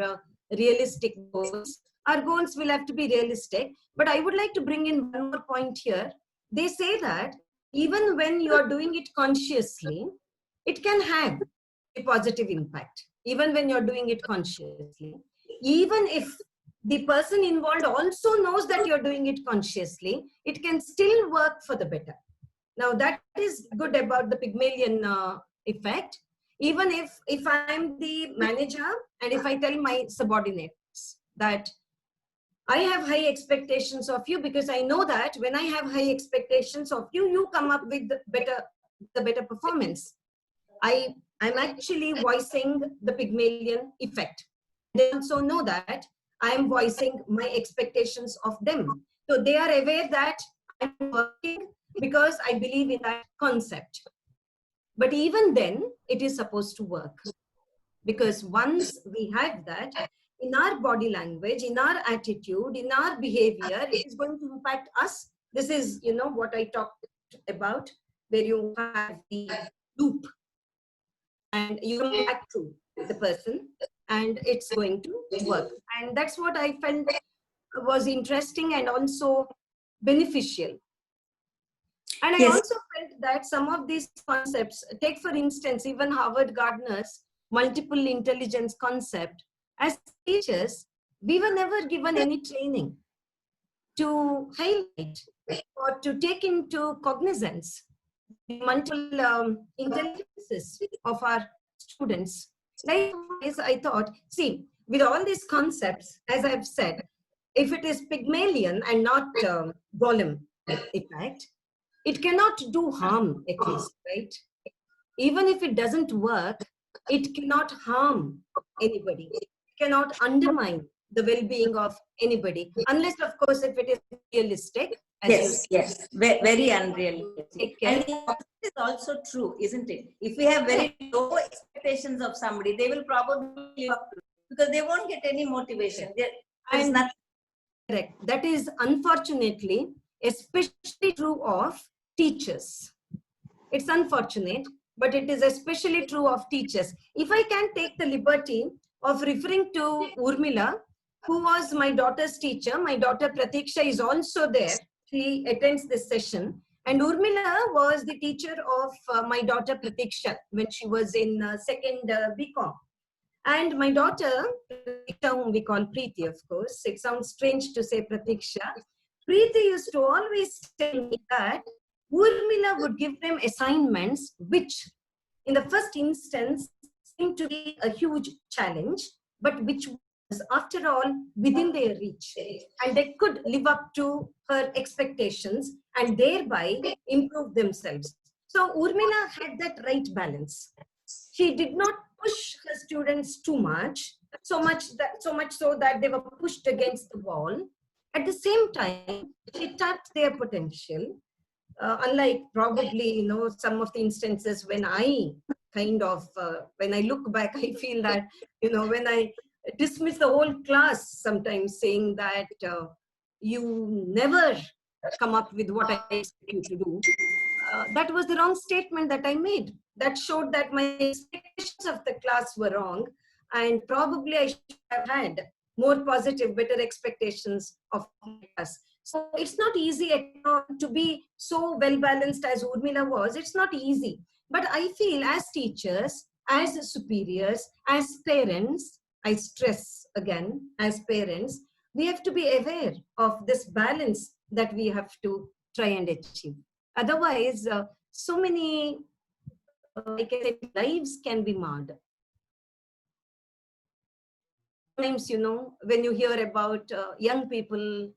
[SPEAKER 2] realistic goals. Our goals will have to be realistic. But I would like to bring in one more point here, they say that even when you are doing it consciously, it can have a positive impact. Even when you're doing it consciously, even if the person involved also knows that you're doing it consciously, it can still work for the better. Now that is good about the Pygmalion effect. Even if I'm the manager and if I tell my subordinates that I have high expectations of you, because I know that when I have high expectations of you, you come up with the better performance. I'm actually voicing the Pygmalion effect. They also know that I'm voicing my expectations of them. So they are aware that I'm working because I believe in that concept. But even then, it is supposed to work. Because once we have that, in our body language, in our attitude, in our behavior, it is going to impact us. This is, what I talked about, where you have the loop and you come back to the person and it's going to work. And that's what I felt was interesting and also beneficial. And I also felt that some of these concepts, take for instance, even Howard Gardner's multiple intelligence concept, as teachers, we were never given any training to highlight or to take into cognizance the multiple intelligences of our students. Likewise, I thought, see, with all these concepts, as I've said, if it is Pygmalion and not Golem effect, it cannot do harm, at least, right? Even if it doesn't work, it cannot harm anybody. It cannot undermine the well-being of anybody, unless, of course, if it is realistic.
[SPEAKER 4] Yes, very unrealistic. And the opposite is also true, isn't it? If we have very low expectations of somebody, they will probably live up to it because they won't get any motivation. There's nothing.
[SPEAKER 2] Correct. That is unfortunately especially true of teachers. It's unfortunate, but it is especially true of teachers. If I can take the liberty of referring to Urmila, who was my daughter's teacher. My daughter Pratiksha is also there. She attends this session. And Urmila was the teacher of my daughter Pratiksha when she was in second BCom. And my daughter, whom we call Preeti, of course, it sounds strange to say Pratiksha. Preeti used to always tell me that Urmila would give them assignments which, in the first instance, seemed to be a huge challenge, but which was, after all, within their reach. And they could live up to her expectations and thereby improve themselves. So Urmila had that right balance. She did not push her students too much, so much so that they were pushed against the wall. At the same time, she tapped their potential. Unlike probably, some of the instances when I when I look back, I feel that, when I dismiss the whole class sometimes saying that you never come up with what I expect you to do. That was the wrong statement that I made. That showed that my expectations of the class were wrong, and probably I should have had more positive, better expectations of my class. So it's not easy at all to be so well balanced as Urmila was. It's not easy. But I feel as teachers, as superiors, as parents, I stress again, as parents, we have to be aware of this balance that we have to try and achieve. Otherwise, so many, like I said, lives can be marred. Sometimes, when you hear about young people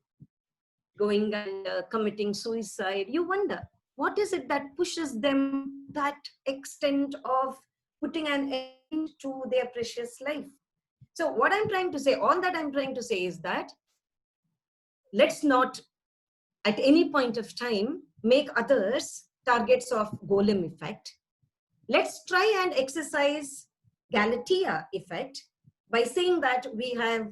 [SPEAKER 2] going and committing suicide, you wonder, what is it that pushes them that extent of putting an end to their precious life? So what I'm trying to say, all that I'm trying to say is that let's not at any point of time make others targets of Golem effect. Let's try and exercise Galatea effect by saying that we have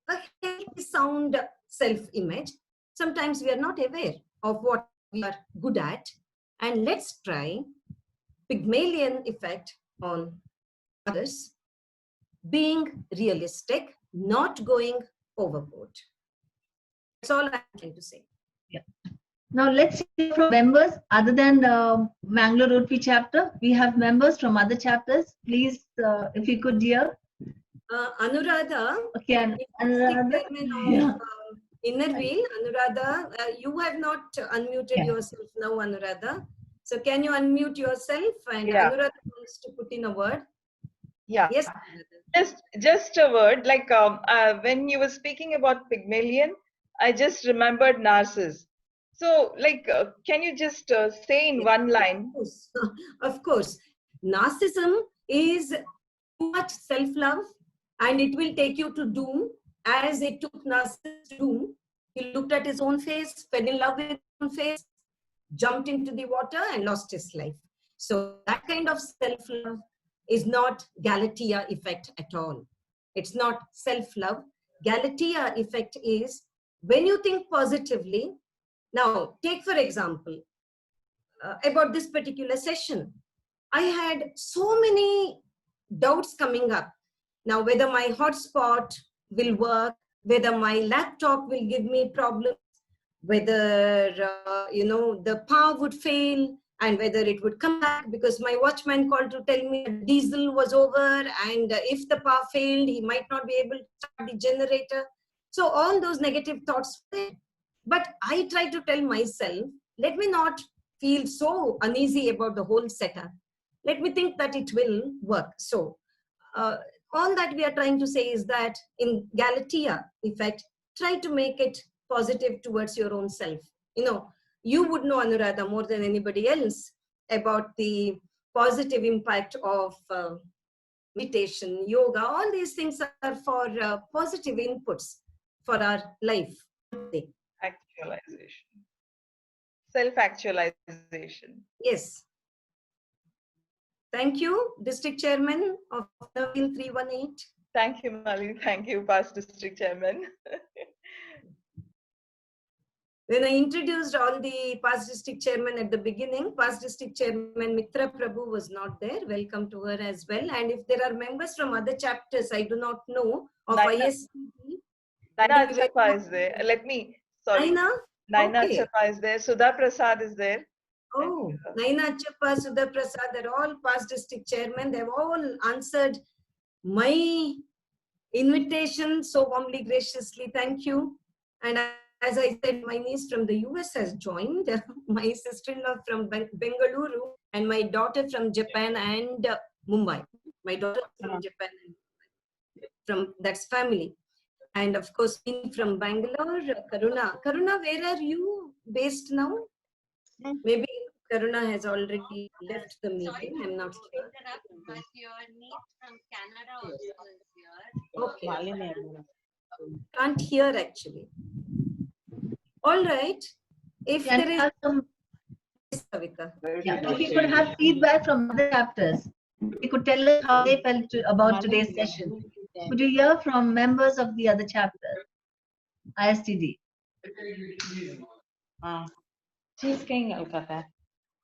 [SPEAKER 2] a healthy, sound self-image. Sometimes we are not aware of what we are good at. And let's try Pygmalion effect on others, being realistic, not going overboard. That's all I'm trying to say.
[SPEAKER 8] Yeah. Now let's hear from members other than Mangalore Udupi chapter. We have members from other chapters. Please, if you could hear.
[SPEAKER 2] Anuradha,
[SPEAKER 8] Okay,
[SPEAKER 2] Anuradha.
[SPEAKER 8] Anuradha.
[SPEAKER 2] Of
[SPEAKER 8] Yeah.
[SPEAKER 2] Innerville, Anuradha, you have not unmuted
[SPEAKER 8] Yeah.
[SPEAKER 2] yourself now, Anuradha. So can you unmute yourself? And
[SPEAKER 6] Yeah.
[SPEAKER 2] Anuradha wants to put in a word.
[SPEAKER 6] Yeah.
[SPEAKER 2] Yes.
[SPEAKER 6] Just a word, like when you were speaking about Pygmalion, I just remembered Narcissus. So, like, can you just say in one line?
[SPEAKER 2] Of course. Narcissism is too much self-love, and it will take you to doom, as it took Narcissus to doom. He looked at his own face, fell in love with his own face, jumped into the water and lost his life. So that kind of self-love is not Galatea effect at all. It's not self-love. Galatea effect is when you think positively. Now, take for example, about this particular session. I had so many doubts coming up. Now, whether my hotspot will work, whether my laptop will give me problems, whether, the power would fail, and whether it would come back, because my watchman called to tell me diesel was over, and if the power failed, he might not be able to start the generator. So all those negative thoughts. But I try to tell myself, let me not feel so uneasy about the whole setup. Let me think that it will work. So all that we are trying to say is that in Galatea effect, try to make it positive towards your own self. You would know, Anuradha, more than anybody else about the positive impact of meditation, yoga. All these things are for positive inputs for our life.
[SPEAKER 6] Actualization. Self-actualization.
[SPEAKER 2] Yes. Thank you, District Chairman of Navin 318.
[SPEAKER 6] Thank you, Malini. Thank you, past District Chairman.
[SPEAKER 2] When I introduced all the past district chairman at the beginning, past district chairman Mitra Prabhu was not there. Welcome to her as well. And if there are members from other chapters, I do not know, of ISTD.
[SPEAKER 6] Naina Achappa is there. Naina
[SPEAKER 2] Okay.
[SPEAKER 6] Achappa is there. Sudha Prasad is there.
[SPEAKER 2] Oh, Naina Achappa, Sudha Prasad, they're all past district chairman. They've all answered my invitation so warmly, graciously. Thank you. And as I said, my niece from the US has joined, my sister-in-law from Bengaluru, and my daughter from Japan and Mumbai. My daughter from Japan and from that's family. And of course, me from Bangalore, Karuna. Karuna, where are you based now? Maybe Karuna has already left the meeting. I'm not sure.
[SPEAKER 1] But your niece from Canada also is here.
[SPEAKER 2] Okay. Can't hear actually. All right. If there is
[SPEAKER 8] some,
[SPEAKER 2] Savita.
[SPEAKER 8] if you could have feedback from other chapters, you could tell us how they felt about today's session. Could you hear from members of the other chapter, ISTD?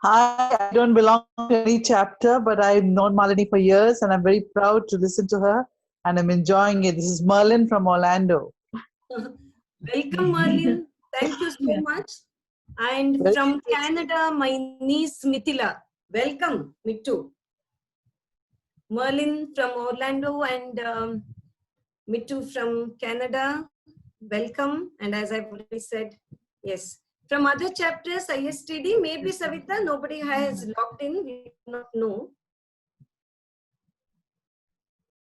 [SPEAKER 13] Hi, I don't belong to any chapter, but I've known Malini for years and I'm very proud to listen to her and I'm enjoying it. This is Merlin from Orlando.
[SPEAKER 2] Welcome, Merlin. Thank you so much. And from Canada, my niece Mithila. Welcome, Mittu. Merlin from Orlando and Mittu from Canada. Welcome. And as I've already said, yes. From other chapters, ISTD, maybe Savita, nobody has logged in, we do not know.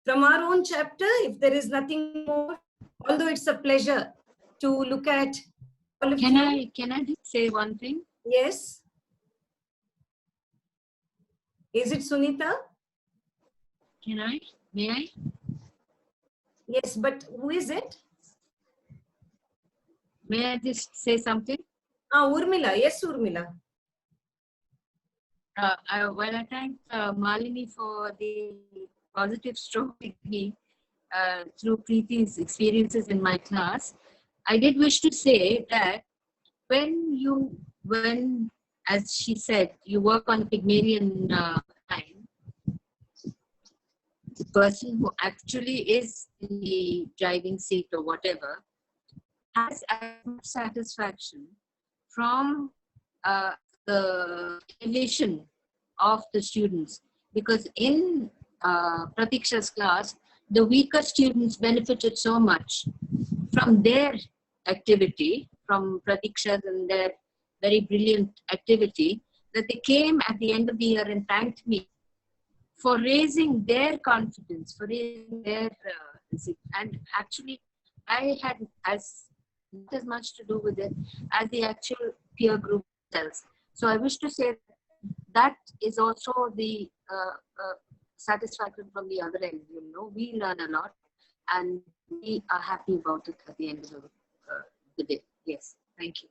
[SPEAKER 2] From our own chapter, if there is nothing more, although it's a pleasure to look at all of you.
[SPEAKER 14] Can I just say one thing?
[SPEAKER 2] Yes. Is it Sunita?
[SPEAKER 14] Can I? May I?
[SPEAKER 2] Yes, but who is it?
[SPEAKER 14] May I just say something?
[SPEAKER 2] Urmila. Yes, Urmila.
[SPEAKER 14] Well, I thank Malini for the positive stroke through Preeti's experiences in my class. I did wish to say that when, as she said, you work on the Pygmalion line, the person who actually is in the driving seat or whatever has as much satisfaction from the elevation of the students, because in Pratiksha's class, the weaker students benefited so much from their activity, from Pratiksha's and their very brilliant activity, that they came at the end of the year and thanked me for raising their confidence, for raising their, and actually I had not as much to do with it as the actual peer group themselves. So I wish to say that is also the satisfaction from the other end. You know, we learn a lot and we are happy about it at the end of the day. Yes, thank you.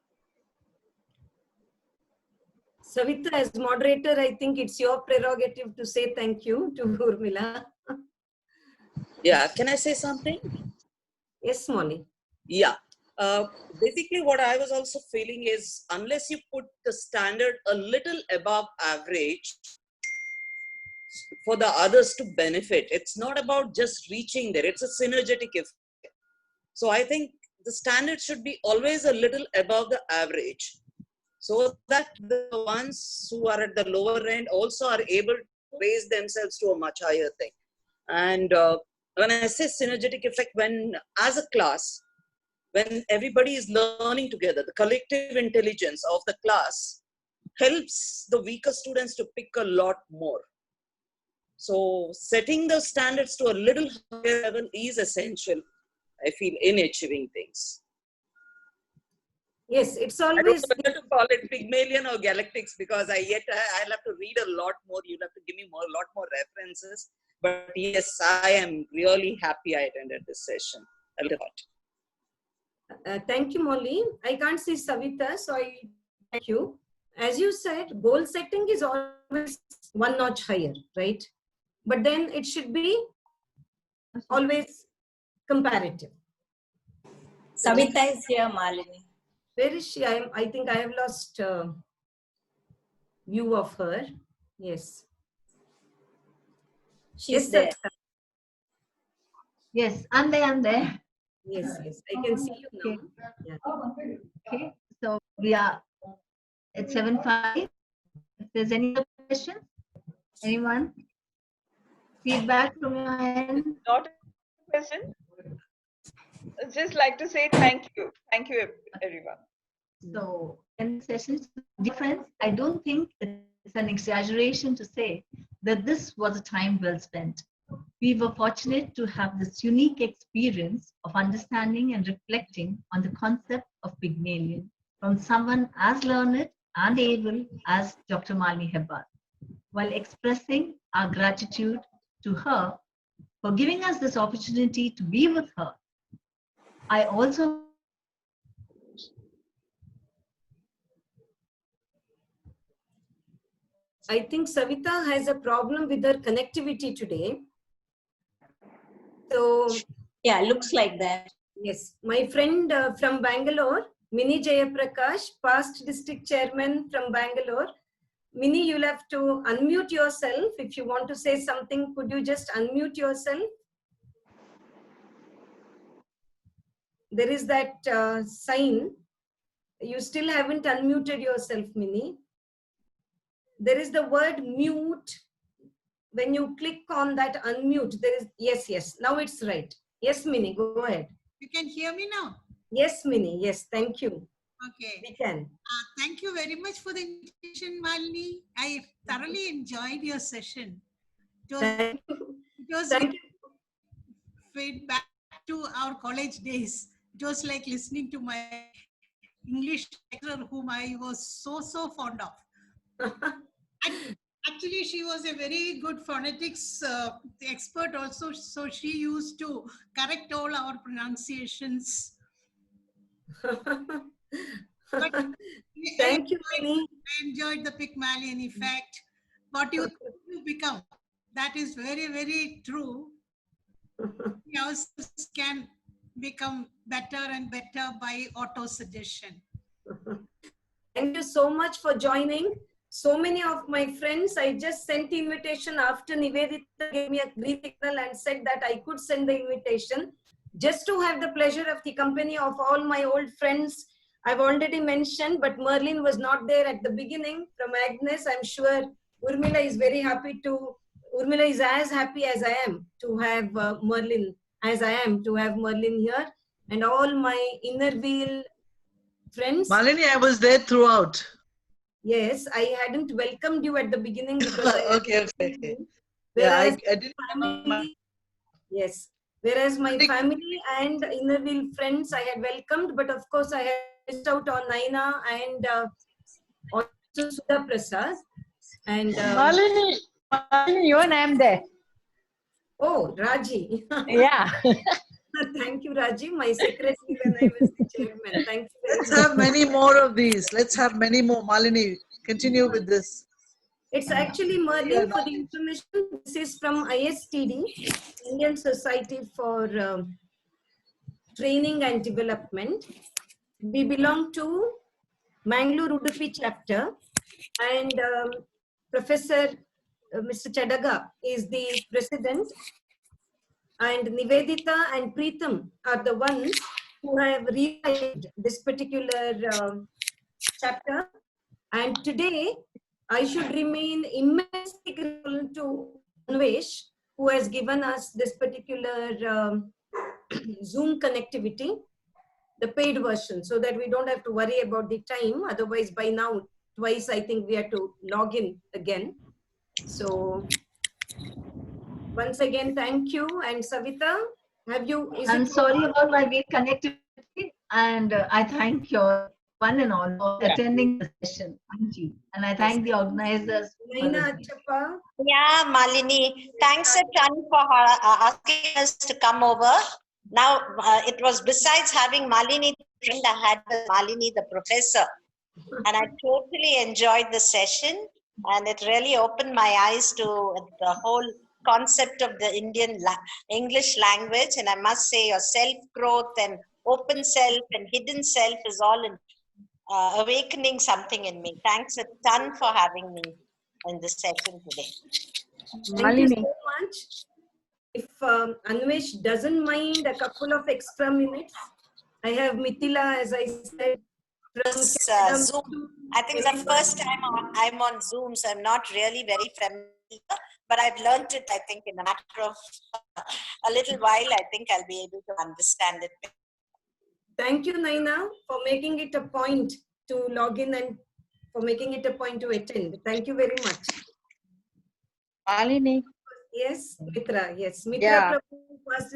[SPEAKER 2] Savita, as moderator, I think it's your prerogative to say thank you to Urmila.
[SPEAKER 9] Yeah, can I say something?
[SPEAKER 2] Yes, Molly.
[SPEAKER 9] Yeah. Basically, what I was also feeling is, unless you put the standard a little above average for the others to benefit, it's not about just reaching there. It's a synergetic effect. So I think the standard should be always a little above the average, so that the ones who are at the lower end also are able to raise themselves to a much higher thing. And when I say synergetic effect, when as a class, when everybody is learning together, the collective intelligence of the class helps the weaker students to pick a lot more. So setting the standards to a little higher level is essential, I feel, in achieving things.
[SPEAKER 2] Yes, it's
[SPEAKER 9] I
[SPEAKER 2] always.
[SPEAKER 9] don't know whether to call it Pygmalion or Galactics, because I'll have to read a lot more. You'll have to give me a lot more references. But yes, I am really happy I attended this session a lot.
[SPEAKER 2] Thank you, Molly. I can't see Savita, so I thank you. As you said, goal setting is always one notch higher, right? But then it should be always comparative.
[SPEAKER 4] Savita is here, Malini.
[SPEAKER 2] Where is she? I think I have lost view of her. Yes.
[SPEAKER 4] She's there.
[SPEAKER 8] Yes, I'm there.
[SPEAKER 2] Yes, I can see you now. Yeah.
[SPEAKER 8] Okay, so we are at 7:05. If there's any other question, anyone? Feedback from your end?
[SPEAKER 6] Not a question. I'd just like to say thank you. Thank you, everyone.
[SPEAKER 8] So, in sessions, dear friends, I don't think it's an exaggeration to say that this was a time well spent. We were fortunate to have this unique experience of understanding and reflecting on the concept of Pygmalion from someone as learned and able as Dr. Malini Hebbar, while expressing our gratitude to her for giving us this opportunity to be with her. I also
[SPEAKER 2] I think Savita has a problem with her connectivity today. So
[SPEAKER 4] yeah, looks like that.
[SPEAKER 2] Yes, my friend from Bangalore, Mini Jayaprakash, past district chairman from Bangalore. Mini, you'll have to unmute yourself. If you want to say something, could you just unmute yourself? There is that sign. You still haven't unmuted yourself, Mini. There is the word mute. When you click on that unmute, there is, yes, now it's right. Yes, Mini, go ahead.
[SPEAKER 15] You can hear me now?
[SPEAKER 2] Yes, Mini, yes, thank you.
[SPEAKER 15] Okay.
[SPEAKER 2] We can.
[SPEAKER 15] Thank you very much for the invitation, Malini. I thoroughly enjoyed your session. It was feedback to our college days. It was like listening to my English lecturer whom I was so fond of. Actually, she was a very good phonetics expert also, so she used to correct all our pronunciations.
[SPEAKER 2] Thank you, Minnie.
[SPEAKER 15] I enjoyed the Pygmalion effect. What you become, that is very, very true. Yours can become better and better by auto-suggestion.
[SPEAKER 2] Thank you so much for joining. So many of my friends, I just sent invitation after Nivedita gave me a green signal and said that I could send the invitation just to have the pleasure of the company of all my old friends I've already mentioned, but Merlin was not there at the beginning. From Agnes, I'm sure Urmila is very happy to, Urmila is as happy as I am to have Merlin, as I am to have Merlin here. And all my inner wheel friends.
[SPEAKER 13] Malini, I was there throughout.
[SPEAKER 2] Yes, I hadn't welcomed you at the beginning because I
[SPEAKER 13] okay.
[SPEAKER 2] Whereas
[SPEAKER 13] Yeah, I didn't.
[SPEAKER 2] family, yes. Whereas my family and inner wheel friends I had welcomed, but of course I had missed out on Naina and also Sudha Prasad. And
[SPEAKER 16] Malini, even I am there.
[SPEAKER 2] Oh, Raji.
[SPEAKER 16] Yeah.
[SPEAKER 2] Thank you, Raji, my secretary when I was the chairman. Thank you very
[SPEAKER 13] Let's
[SPEAKER 2] much.
[SPEAKER 13] have many more of these. Let's have many more. Malini, continue with this.
[SPEAKER 2] It's actually Merlin, for the information. This is from ISTD, Indian Society for Training and Development. We belong to Mangalore Udupi chapter, and Professor Mr. Chadaga is the president, and Nivedita and Preetham are the ones who have revived this particular chapter. And today, I should remain immensely grateful to Anvesh, who has given us this particular Zoom connectivity, the paid version, so that we don't have to worry about the time. Otherwise, by now, twice I think we have to log in again. So, once again, thank you. And Savita, have you?
[SPEAKER 8] I'm sorry about my weak connectivity, and I thank your one and all for attending the session. Thank you. And I thank the organizers.
[SPEAKER 17] Yeah, Malini, thanks a ton for asking us to come over. Now, it was besides having Malini, I had Malini, the professor, and I totally enjoyed the session, and it really opened my eyes to the whole concept of the Indian English language. And I must say, your self-growth and open self and hidden self is all in awakening something in me. Thanks a ton for having me in this session today.
[SPEAKER 2] Thank you so much. If Anvesh doesn't mind a couple of extra minutes, I have Mithila, as I said, from
[SPEAKER 17] Zoom. I think it's the first time I'm on Zoom, so I'm not really very familiar, but I've learned it, I think, in a matter of a little while. I think I'll be able to understand it better.
[SPEAKER 2] Thank you, Naina, for making it a point to log in and for making it a point to attend. Thank you very much.
[SPEAKER 16] Malini.
[SPEAKER 2] Yes, Mitra. Yes, Mitra.
[SPEAKER 16] Yeah.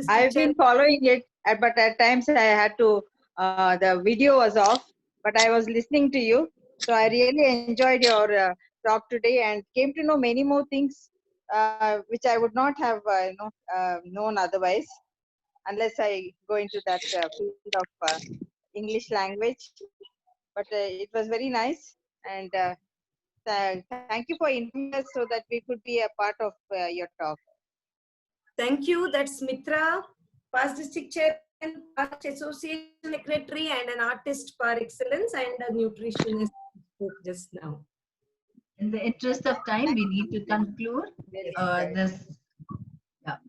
[SPEAKER 16] I've been following it, but at times I had to, the video was off, but I was listening to you. So I really enjoyed your talk today and came to know many more things which I would not have known otherwise, unless I go into that field of English language. But it was very nice, and thank you for inviting us so that we could be a part of your talk.
[SPEAKER 2] Thank you. That's Mitra, past district chairman, past association secretary, and an artist par excellence, and a nutritionist just now.
[SPEAKER 8] In the interest of time, we need to conclude this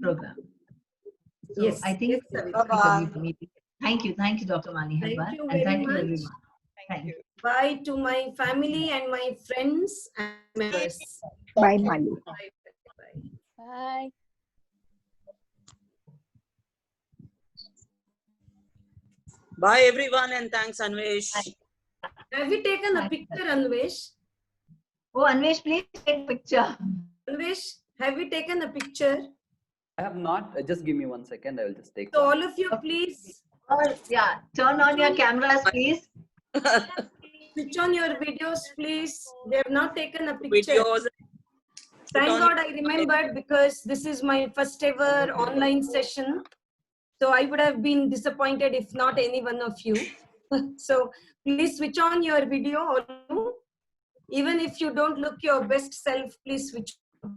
[SPEAKER 8] program. So
[SPEAKER 2] yes,
[SPEAKER 8] I think thank you, Dr. Mani Hebbar, and thank you everyone. Thank you.
[SPEAKER 2] Bye to my family and my friends and members.
[SPEAKER 7] Bye, Mali.
[SPEAKER 11] Bye.
[SPEAKER 9] Bye, everyone, and thanks, Anvesh.
[SPEAKER 2] Have you taken a picture, Anvesh?
[SPEAKER 8] Oh, Anvesh, please take a picture.
[SPEAKER 2] Anvesh, have you taken a picture?
[SPEAKER 18] I have not. Just give me 1 second. I will just take.
[SPEAKER 2] So all of you, please.
[SPEAKER 8] Yeah, turn on your cameras, please.
[SPEAKER 2] Switch on your videos, please. They have not taken a picture.
[SPEAKER 9] Videos.
[SPEAKER 2] Thank God I remembered, because this is my first ever online session. So I would have been disappointed if not any one of you. So please switch on your video. Even if you don't look your best self, please switch on.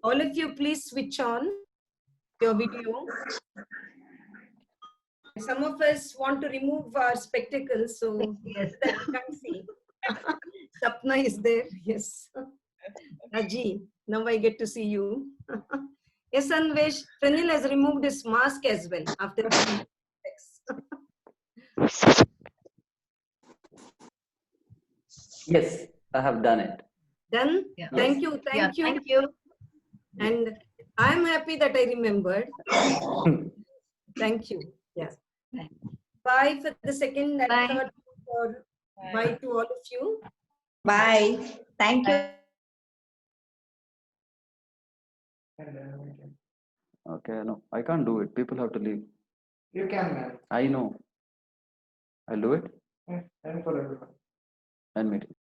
[SPEAKER 2] All of you, please switch on your video. Some of us want to remove our spectacles, so
[SPEAKER 8] yes,
[SPEAKER 2] that you can't see. Sapna is there, yes. Raji, now I get to see you. Yes, Anvesh, Pranil has removed his mask as well after the
[SPEAKER 18] Yes, I have done it.
[SPEAKER 2] Done?
[SPEAKER 8] Yeah.
[SPEAKER 2] Thank you.
[SPEAKER 8] Yeah,
[SPEAKER 2] Thank you.
[SPEAKER 8] thank you.
[SPEAKER 2] And I'm happy that I remembered. Thank you. Yes. Bye for the second and
[SPEAKER 8] Bye.
[SPEAKER 2] third. Or bye to all of you.
[SPEAKER 4] Bye. Thank you.
[SPEAKER 18] Okay, no, I can't do it. People have to leave.
[SPEAKER 19] You can, man.
[SPEAKER 18] I know. I'll do it.
[SPEAKER 19] And for everyone.
[SPEAKER 18] And meet.